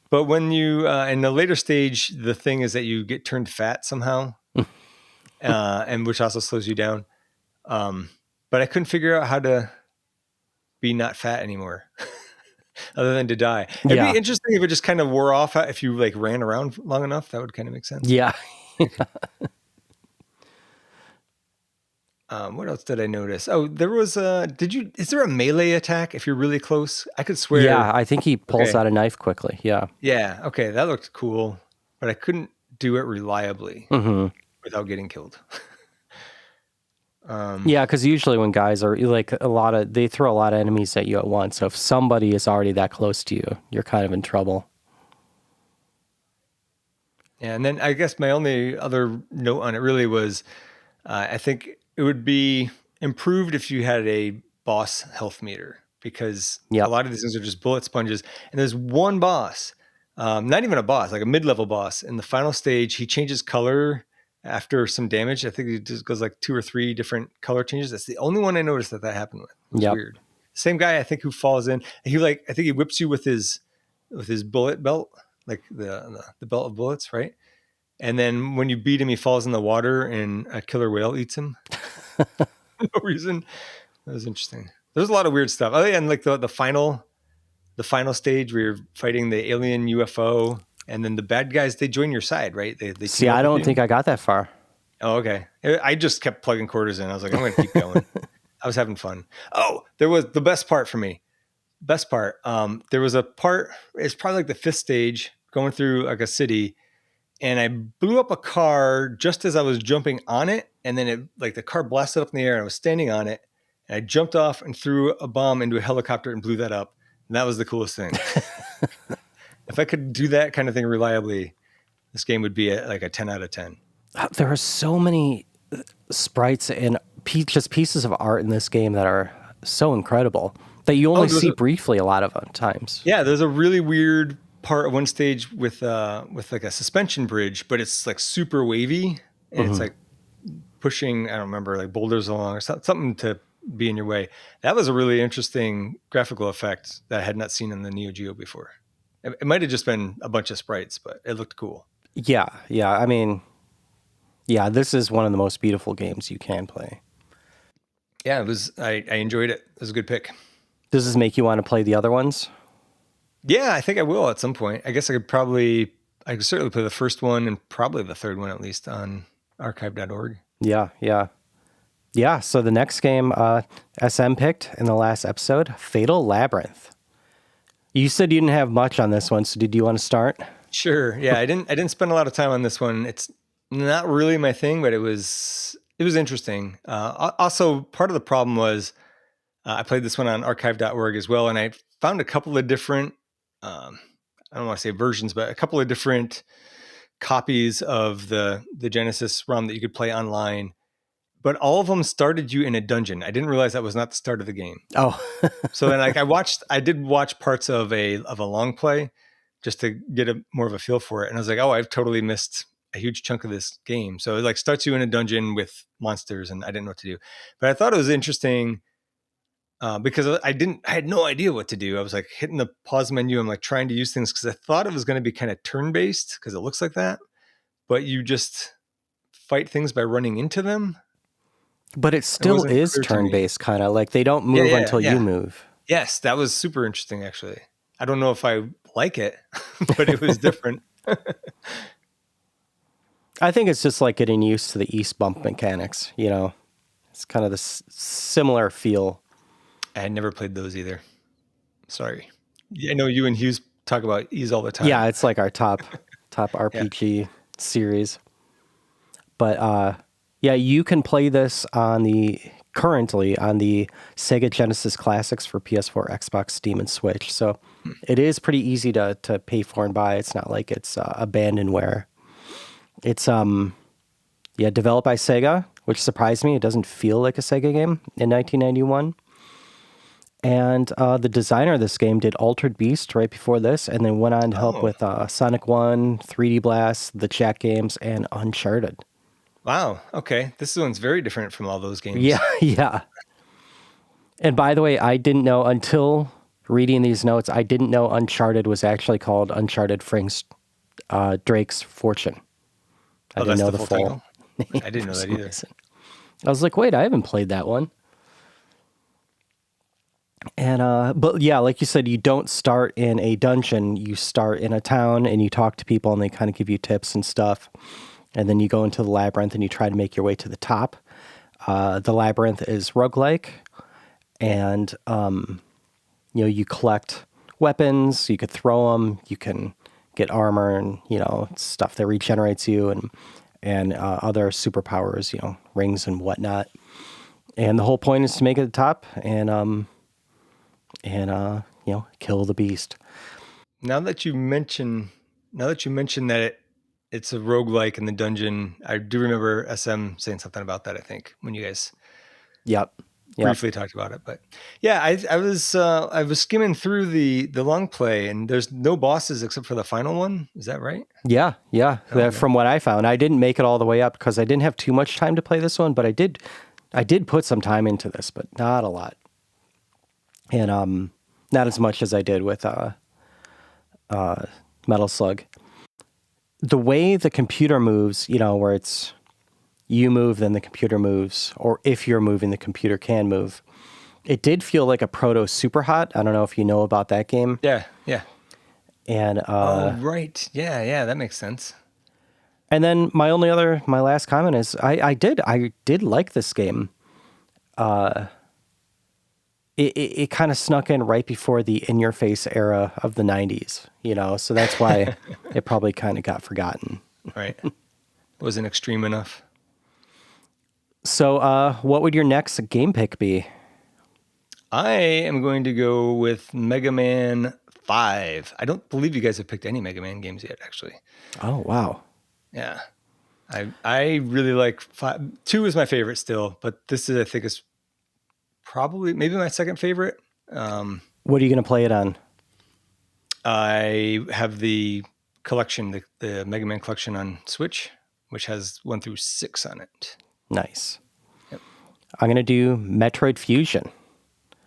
but when you in the later stage, the thing is that you get turned fat somehow, and which also slows you down. But I couldn't figure out how to be not fat anymore, other than to die. It'd be Yeah. interesting if it just kind of wore off if you like ran around long enough. That would kind of make sense. Yeah. What else did I notice? Oh, there was a. Is there a melee attack if you're really close? I could Yeah. swear. I think he pulls Okay. out a knife quickly. Yeah. Yeah. Okay. That looked cool, but I couldn't do it reliably Hmm. without getting killed. Yeah, because usually when guys are like they throw a lot of enemies at you at once. So if somebody is already that close to you, you're kind of in trouble. Yeah, and then I guess my only other note on it really was, I think it would be improved if you had a boss health meter because a Yep. lot of these things are just bullet sponges. And there's one boss, not even a boss, like a mid-level boss. In the final stage, he changes color after some damage. I think it just goes like 2 or 3 different color changes. That's the only one I noticed that happened with. It was Yep. weird. Same guy, I think, who falls in. I think he whips you with his bullet belt, like the belt of bullets, right? And then when you beat him, he falls in the water and a killer whale eats him. No reason. That was interesting. There's a lot of weird stuff. Oh yeah, and like the final stage where you're fighting the alien UFO, and then the bad guys they join your side, right? They See, team up I with don't you. think I got that far. Oh, okay. I just kept plugging quarters in. I was like, I'm going to keep going. I was having fun. Oh, there was the best part for me. Best part. There was a part. It's probably like the 5th stage, going through like a city, and I blew up a car just as I was jumping on it, and then the car blasted up in the air, and I was standing on it, and I jumped off and threw a bomb into a helicopter and blew that up. And that was the coolest thing. If I could do that kind of thing reliably, this game would be like a 10 out of 10. There are so many sprites and just pieces of art in this game that are so incredible that you only see briefly a lot of times. Yeah, there's a really weird part of one stage with like a suspension bridge, but it's like super wavy, and it's like pushing, I don't remember, like boulders along or something to be in your way. That was a really interesting graphical effect that I had not seen in the Neo Geo before. It might have just been a bunch of sprites, but it looked cool. Yeah, yeah. I mean, yeah, this is one of the most beautiful games you can play. Yeah, it was. I enjoyed it. It was a good pick. Does this make you want to play the other ones? Yeah, I think I will at some point. I guess I could certainly play the first one and probably the third one at least on archive.org. Yeah, yeah. Yeah, so the next game SM picked in the last episode, Fatal Labyrinth. You said you didn't have much on this one, so did you want to start? Sure. Yeah, I didn't spend a lot of time on this one. It's not really my thing, but it was interesting. Also, part of the problem was I played this one on archive.org as well, and I found a couple of different, I don't want to say versions, but a couple of different copies of the Genesis ROM that you could play online. But all of them started you in a dungeon. I didn't realize that was not the start of the game. Oh. So then I did watch parts of a long play just to get more of a feel for it. And I was like, oh, I've totally missed a huge chunk of this game. So it like starts you in a dungeon with monsters, and I didn't know what to do. But I thought it was interesting because I had no idea what to do. I was like hitting the pause menu. I'm like trying to use things because I thought it was going to be kind of turn-based because it looks like that. But you just fight things by running into them. But it still is turn-based, kind of like they don't move until you move. Yes, that was super interesting, actually. I don't know if I like it, but it was different. I think it's just like getting used to the east bump mechanics, you know. It's kind of the similar feel. I had never played those either. Sorry. I know you and Hughes talk about ease all the time. Yeah, it's like our top RPG series. But yeah, you can play this on the currently on the Sega Genesis Classics for PS4, Xbox, Steam, and Switch. So it is pretty easy to pay for and buy. It's not like it's abandonware. It's developed by Sega, which surprised me. It doesn't feel like a Sega game in 1991. And the designer of this game did Altered Beast right before this, and then went on to help with Sonic 1, 3D Blast, the Jack games, and Uncharted. Wow. Okay. This one's very different from all those games. Yeah, yeah. And by the way, I didn't know until reading these notes, I didn't know Uncharted was actually called Uncharted Frank's Drake's Fortune. I didn't know the full title? I didn't know that either. I was like, wait, I haven't played that one. And but yeah, like you said, you don't start in a dungeon. You start in a town and you talk to people and they kind of give you tips and stuff. And then you go into the labyrinth and you try to make your way to the top. The labyrinth is roguelike, and you collect weapons. You could throw them. You can get armor and stuff that regenerates you and other superpowers, rings and whatnot. And the whole point is to make it to the top and kill the beast. Now that you mention that it's a roguelike in the dungeon, I do remember SM saying something about that, I think, when you guys briefly talked about it. But yeah, I was skimming through the long play, and there's no bosses except for the final one. Is that right? Yeah. From what I found, I didn't make it all the way up because I didn't have too much time to play this one, but I did put some time into this, but not a lot. And not as much as I did with Metal Slug. The way the computer moves, where it's you move, then the computer moves, or if you're moving, the computer can move. It did feel like a proto Super Hot. I don't know if you know about that game. Yeah. And right. Yeah, that makes sense. And then my last comment is I did like this game. It kind of snuck in right before the in-your-face era of the 90s, so that's why it probably kind of got forgotten. Right. Wasn't extreme enough. So what would your next game pick be? I am going to go with Mega Man 5. I don't believe you guys have picked any Mega Man games yet, actually. Oh, wow. Yeah. I really like 5. 2 is my favorite still, but this is, I think, is probably maybe my second favorite. What are you going to play it on? I have the collection, the Mega Man collection on Switch, which has 1 through 6 on it. Nice. Yep. I'm going to do Metroid Fusion.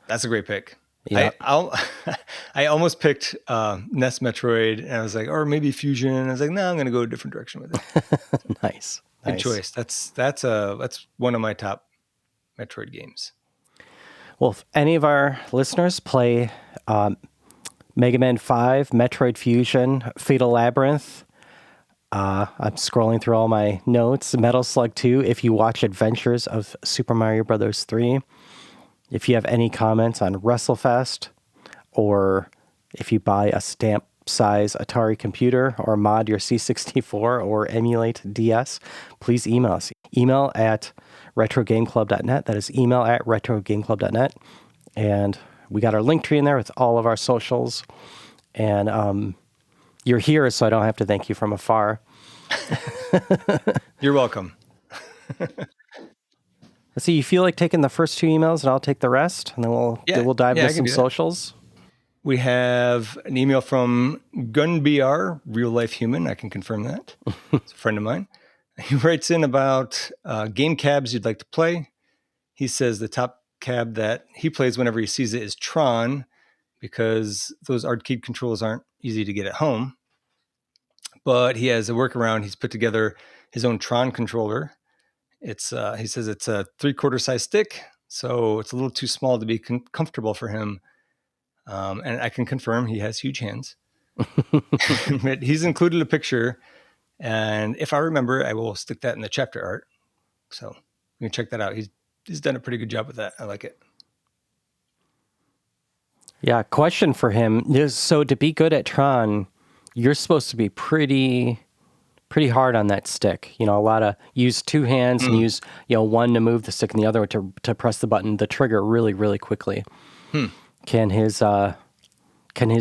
That's a great pick. Yeah. I almost picked NES Metroid, and I was like, or maybe Fusion. And I was like, no, I'm going to go a different direction with it. Nice. Good choice. That's one of my top Metroid games. Well, if any of our listeners play Mega Man 5, Metroid Fusion, Fatal Labyrinth, I'm scrolling through all my notes, Metal Slug 2, if you watch Adventures of Super Mario Bros. 3, if you have any comments on WrestleFest, or if you buy a stamp-size Atari computer or mod your C64 or emulate DS, please email us. Email at retrogameclub.net. That is email at retrogameclub.net. And we got our link tree in there with all of our socials. And you're here, so I don't have to thank you from afar. You're welcome. Let's see, you feel like taking the first 2 emails and I'll take the rest, and then we'll dive into some socials. We have an email from GunBR, Real Life Human. I can confirm that. It's a friend of mine. He writes in about game cabs you'd like to play. He says the top cab that he plays whenever he sees it is Tron, because those arcade controls aren't easy to get at home. But he has a workaround. He's put together his own Tron controller. He says it's a 3/4 size stick, so it's a little too small to be comfortable for him. And I can confirm he has huge hands. He's included a picture, and if I remember, I will stick that in the chapter art. So you can check that out. He's done a pretty good job with that. I like it. Yeah, question for him is, so to be good at Tron, you're supposed to be pretty pretty hard on that stick. A lot of use two hands and use, one to move the stick and the other to press the button, the trigger really, really quickly. Can his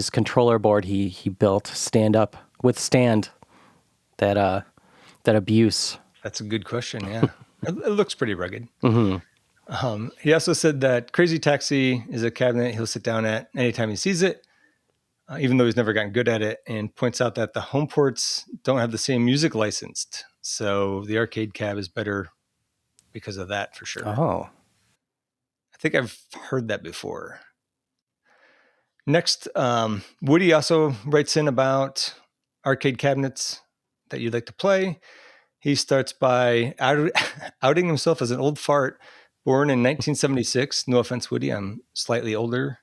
controller board he built withstand that abuse? That's a good question. Yeah, it looks pretty rugged. He also said that Crazy Taxi is a cabinet he'll sit down at anytime he sees it, even though he's never gotten good at it, and points out that the home ports don't have the same music licensed. So the arcade cab is better because of that, for sure. Oh. I think I've heard that before. Next, Woody also writes in about arcade cabinets that you'd like to play. He starts by outing himself as an old fart born in 1976. No offense, Woody, I'm slightly older.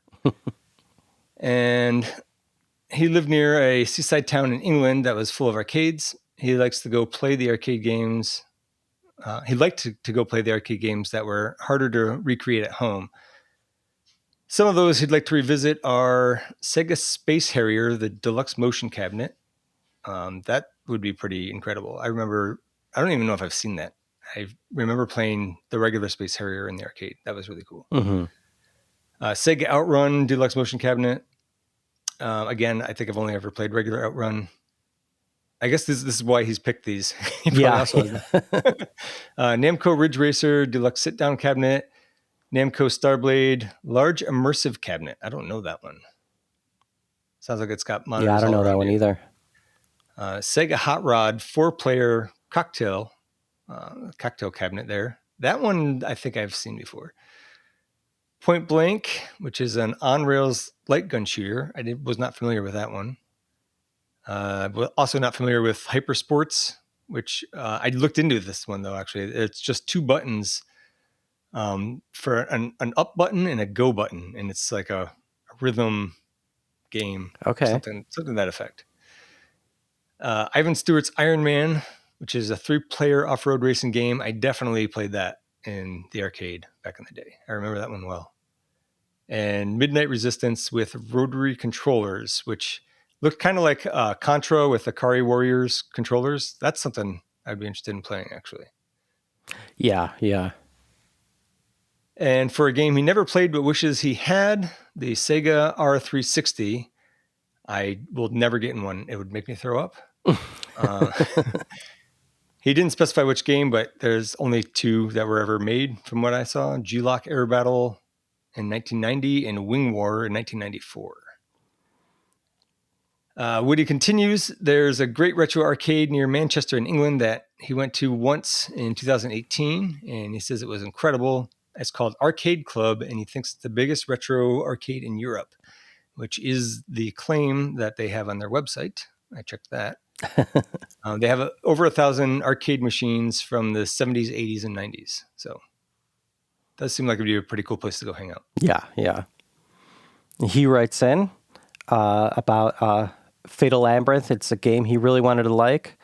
And he lived near a seaside town in England that was full of arcades. He likes to go play the arcade games. He liked to go play the arcade games that were harder to recreate at home. Some of those he'd like to revisit are Sega Space Harrier, the deluxe motion cabinet. That would be pretty incredible. I don't even know if I've seen that. I remember playing the regular Space Harrier in the arcade. That was really cool. Sega Outrun deluxe motion cabinet. Again, I think I've only ever played regular Outrun. I guess this is why he's picked these. Namco Ridge Racer deluxe sit-down cabinet. Namco Starblade large immersive cabinet. I don't know that one. Sounds like it's got monitors. Yeah, I don't know that one either. Sega Hot Rod 4-player cocktail cabinet there. That one I think I've seen before. Point Blank, which is an on-rails light gun shooter. I was not familiar with that one. Also not familiar with Hyper Sports, which I looked into this one, though, actually. It's just 2 buttons for an up button and a go button, and it's like a rhythm game. Okay. Something to that effect. Ivan Stewart's Iron Man, which is a 3-player off-road racing game. I definitely played that in the arcade back in the day. I remember that one well. And Midnight Resistance with rotary controllers, which looked kind of like Contra with Akari Warriors controllers. That's something I'd be interested in playing, actually. Yeah. And for a game he never played but wishes he had, the Sega R360. I will never get in one. It would make me throw up. He didn't specify which game, but there's only 2 that were ever made from what I saw. G-Lock Air Battle in 1990 and Wing War in 1994. Woody continues, there's a great retro arcade near Manchester in England that he went to once in 2018, and he says it was incredible. It's called Arcade Club, and he thinks it's the biggest retro arcade in Europe, which is the claim that they have on their website. I checked that. They have over 1,000 arcade machines from the 70s, 80s, and 90s. So it does seem like it would be a pretty cool place to go hang out. Yeah. He writes in about Fatal Labyrinth. It's a game he really wanted to like.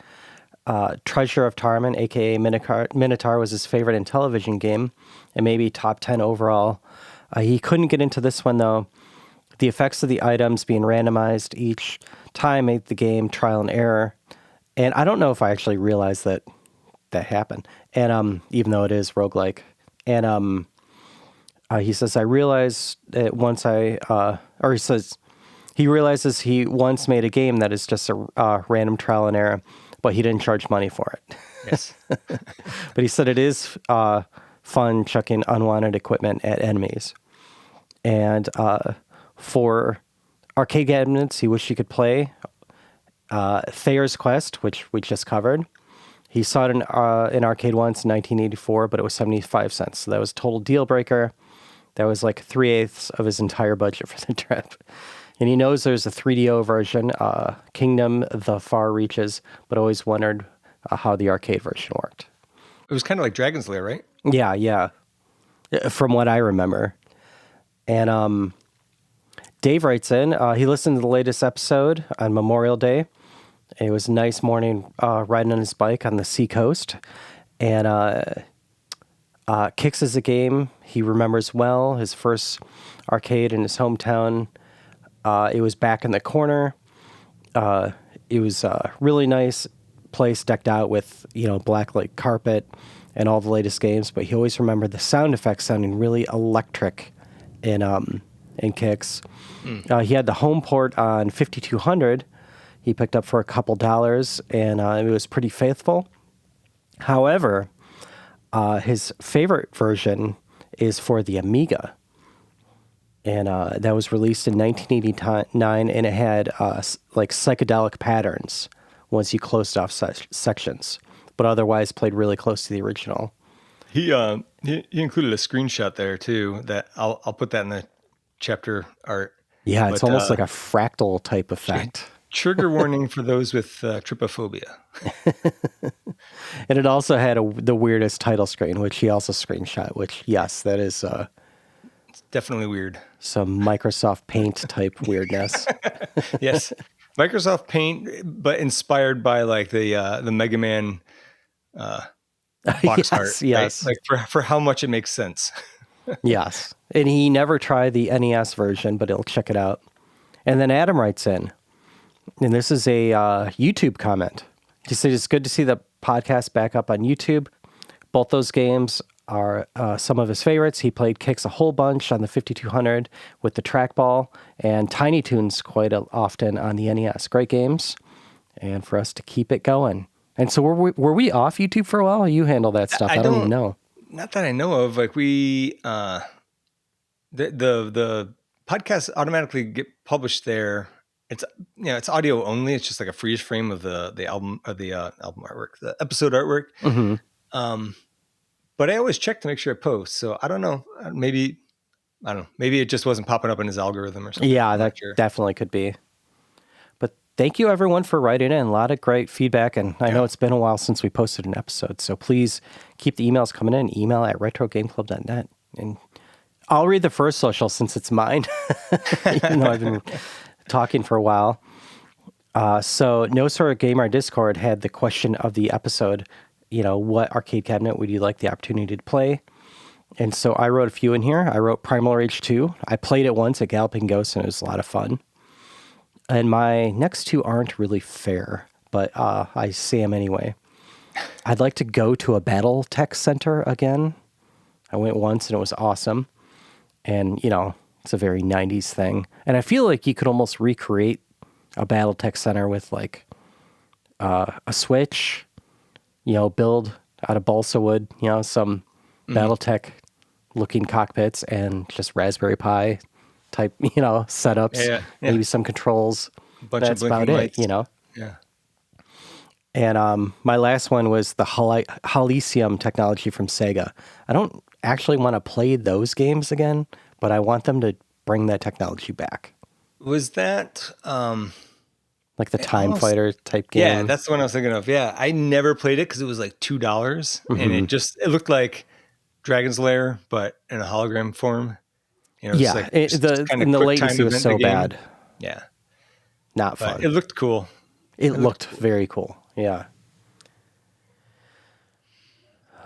Treasure of Tarman, a.k.a. Minotaur, was his favorite in television game and maybe top 10 overall. He couldn't get into this one, though. The effects of the items being randomized each time made the game trial and error. And I don't know if I actually realized that happened. And even though it is roguelike. And he says, I realized that once he realizes he once made a game that is just a random trial and error, but he didn't charge money for it. Yes. But he said it is fun chucking unwanted equipment at enemies. And for arcade cabinets, he wished he could play Thayer's Quest, which we just covered. He saw it in arcade once in 1984, but it was 75 cents. So that was a total deal breaker. That was like 3/8 of his entire budget for the trip. And he knows there's a 3DO version, Kingdom the Far Reaches, but always wondered how the arcade version worked. It was kind of like Dragon's Lair, right? Yeah. From what I remember. And Dave writes in, he listened to the latest episode on Memorial Day. It was a nice morning riding on his bike on the seacoast. And Kicks is a game he remembers well, his first arcade in his hometown. It was back in the corner. It was really nice place decked out with, black like carpet and all the latest games, but he always remembered the sound effects sounding really electric in Kicks. He had the home port on 5200 he picked up for a couple dollars, and it was pretty faithful. However, his favorite version is for the Amiga. And that was released in 1989, and it had like psychedelic patterns once you closed off sections, but otherwise played really close to the original. He included a screenshot there too. That I'll put that in the chapter art. Yeah, it's almost like a fractal type effect. Trigger warning for those with trypophobia. And it also had the weirdest title screen, which he also screenshot. Which, yes, that is it's definitely weird. Some Microsoft Paint type weirdness. Yes, Microsoft Paint, but inspired by like the Mega Man box art. Yes, right? Like for how much it makes sense. Yes, and he never tried the NES version, but he'll check it out. And then Adam writes in, and this is a YouTube comment. He said it's good to see the podcast back up on YouTube. Both those games are some of his favorites. He played Kicks a whole bunch on the 5200 with the trackball, and Tiny Toons quite often on the NES. Great games, and for us to keep it going. And so were we off YouTube for a while? You handle that stuff. I don't even know. Not that I know of. Like we, the podcasts automatically get published there. It's it's audio only. It's just like a freeze frame of the album or the album artwork, the episode artwork. Mm-hmm. But I always check to make sure I post. So I don't know. Maybe it just wasn't popping up in his algorithm or something. Yeah, that definitely could be. But thank you everyone for writing in. A lot of great feedback, and I know it's been a while since we posted an episode. So please keep the emails coming in. Email at retrogameclub.net, and I'll read the first social since it's mine. Even though I've been talking for a while. So No Sort of Gamer Discord had the question of the episode, what arcade cabinet would you like the opportunity to play? And so I wrote a few in here. I wrote Primal Rage 2. I played it once at Galloping Ghost, and it was a lot of fun. And my next two aren't really fair, but I say them anyway. I'd like to go to a BattleTech Center again. I went once, and it was awesome. And, it's a very 90s thing. And I feel like you could almost recreate a BattleTech Center with like a Switch, build out of balsa wood, some BattleTech looking cockpits and just Raspberry Pi type, setups, maybe some controls. That's about lights. Yeah. And my last one was the Halcyon technology from Sega. I don't actually want to play those games again, but I want them to bring that technology back. Was that like the Time Fighter type game? Yeah, that's the one I was thinking of. Yeah, I never played it because it was like $2, and it looked like Dragon's Lair, but in a hologram form. The latency was so bad. Yeah, not fun. It looked cool. It looked very cool. Yeah.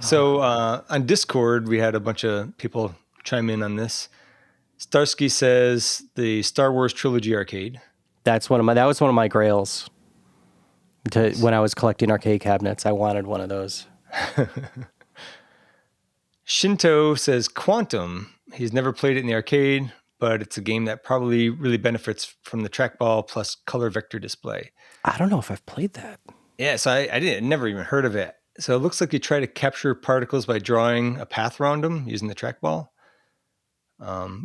So on Discord, we had a bunch of people chime in on this. Starsky says the Star Wars Trilogy arcade. That was one of my grails. When I was collecting arcade cabinets, I wanted one of those. Shinto says Quantum. He's never played it in the arcade, but it's a game that probably really benefits from the trackball plus color vector display. I don't know if I've played that. Yeah, so I never even heard of it. So it looks like you try to capture particles by drawing a path around them using the trackball,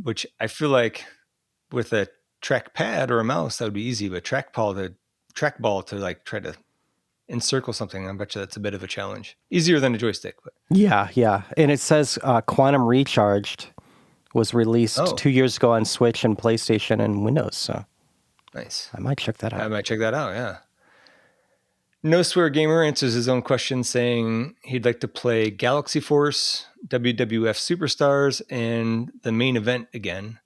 which I feel like with a trackpad or a mouse, that would be easy, but trackball to like try to encircle something, I bet you that's a bit of a challenge. Easier than a joystick. But. Yeah. And it says Quantum Recharged was released 2 years ago on Switch and PlayStation and Windows. So nice. I might check that out. Yeah. No Swear Gamer answers his own question saying he'd like to play Galaxy Force, WWF Superstars, and the main event again.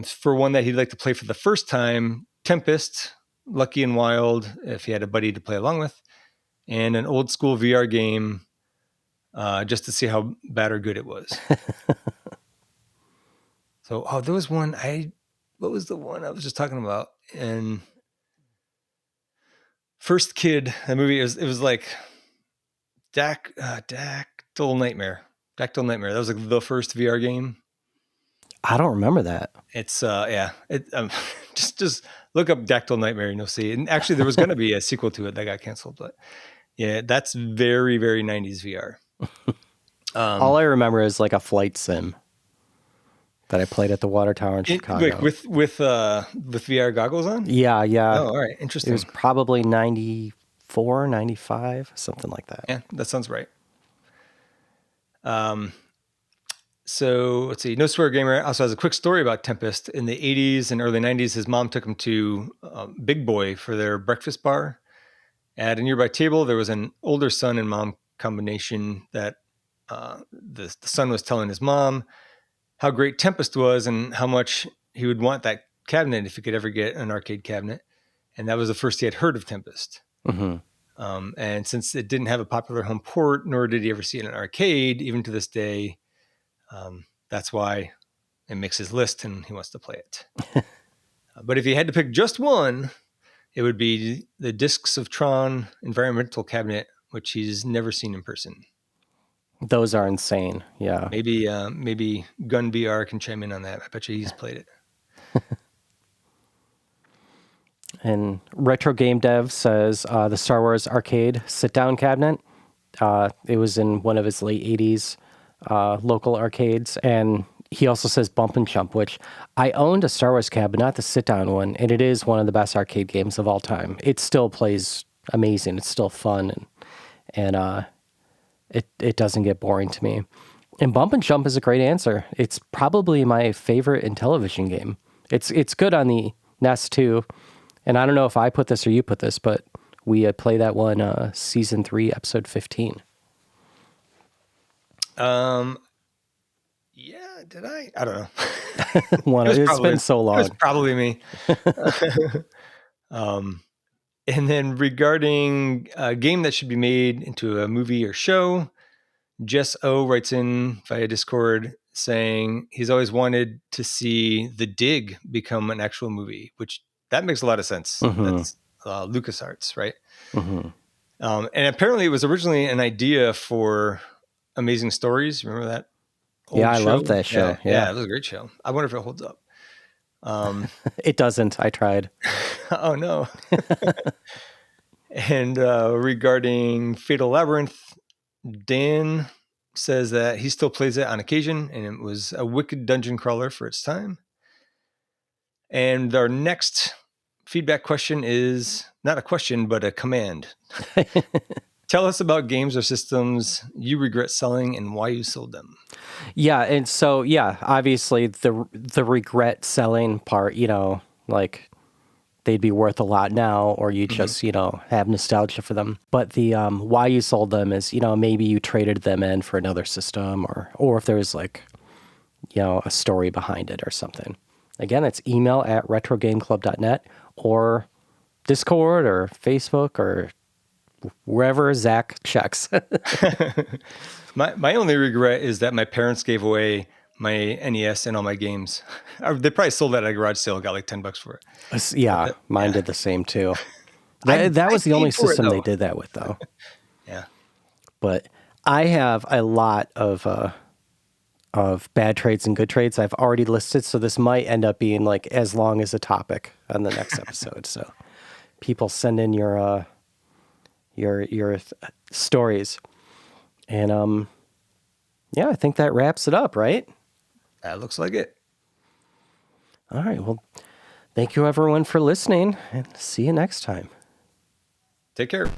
For one that he'd like to play for the first time, Tempest, Lucky and Wild, if he had a buddy to play along with, and an old school VR game just to see how bad or good it was. So, there was one, what was the one I was just talking about? And First Kid, that movie, it was like Dactyl Nightmare. Dactyl Nightmare. That was like the first VR game. I don't remember that. It's yeah. Just look up Dactyl Nightmare and you'll see. And actually, there was going to be a sequel to it that got canceled, but yeah, that's very very 90s VR. All I remember is like a flight sim that I played at the water tower in Chicago. Like with VR goggles on. Yeah. Oh, all right, interesting. It was probably 94, 95, something like that. Yeah, that sounds right. So let's see. No Swear Gamer also has a quick story about Tempest. In the 80s and early 90s, his mom took him to Big Boy for their breakfast bar. At a nearby table, there was an older son and mom combination that the son was telling his mom how great Tempest was and how much he would want that cabinet if he could ever get an arcade cabinet. And that was the first he had heard of Tempest. Mm-hmm. And since it didn't have a popular home port, nor did he ever see it in an arcade, even to this day, that's why it makes his list and he wants to play it. But if he had to pick just one, it would be the Discs of Tron environmental cabinet, which he's never seen in person. Those are insane. Yeah. Maybe Gun VR can chime in on that. I bet you he's played it. And Retro Game Dev says the Star Wars arcade sit-down cabinet. It was in one of his late 80s local arcades. And he also says Bump and Jump, which I owned a Star Wars cabinet, not the sit-down one, and it is one of the best arcade games of all time. It still plays amazing. It's still fun, and it doesn't get boring to me. And Bump and Jump is a great answer. It's probably my favorite Intellivision game. It's good on the NES too. And I don't know if I put this or you put this, but we play that one season 3, episode 15. Yeah, did I? I don't know. It's been so long. It was probably me. And then regarding a game that should be made into a movie or show, Jess O writes in via Discord saying he's always wanted to see The Dig become an actual movie, which that makes a lot of sense. Mm-hmm. That's LucasArts, right? Mm-hmm. And apparently it was originally an idea for Amazing Stories. Remember that? Yeah, I love that show. Yeah, it was a great show. I wonder if it holds up. It doesn't. I tried. Oh, no. And regarding Fatal Labyrinth, Dan says that he still plays it on occasion, and it was a wicked dungeon crawler for its time. And our next feedback question is not a question, but a command. Tell us about games or systems you regret selling and why you sold them. Yeah, and so obviously the regret selling part, like they'd be worth a lot now, or you just have nostalgia for them. But the why you sold them is maybe you traded them in for another system, or if there was like a story behind it or something. Again, it's email@retrogameclub.net or Discord or Facebook or wherever Zach checks. My only regret is that my parents gave away my NES and all my games. They probably sold that at a garage sale, got like $10 for it. Yeah, mine did the same too. That was the only system they did that with, though. Yeah. But I have a lot of bad trades and good trades I've already listed, so this might end up being like as long as a topic on the next episode. So people send in your stories. And I think that wraps it up, right? That looks like it. All right. Well, thank you everyone for listening, and see you next time. Take care.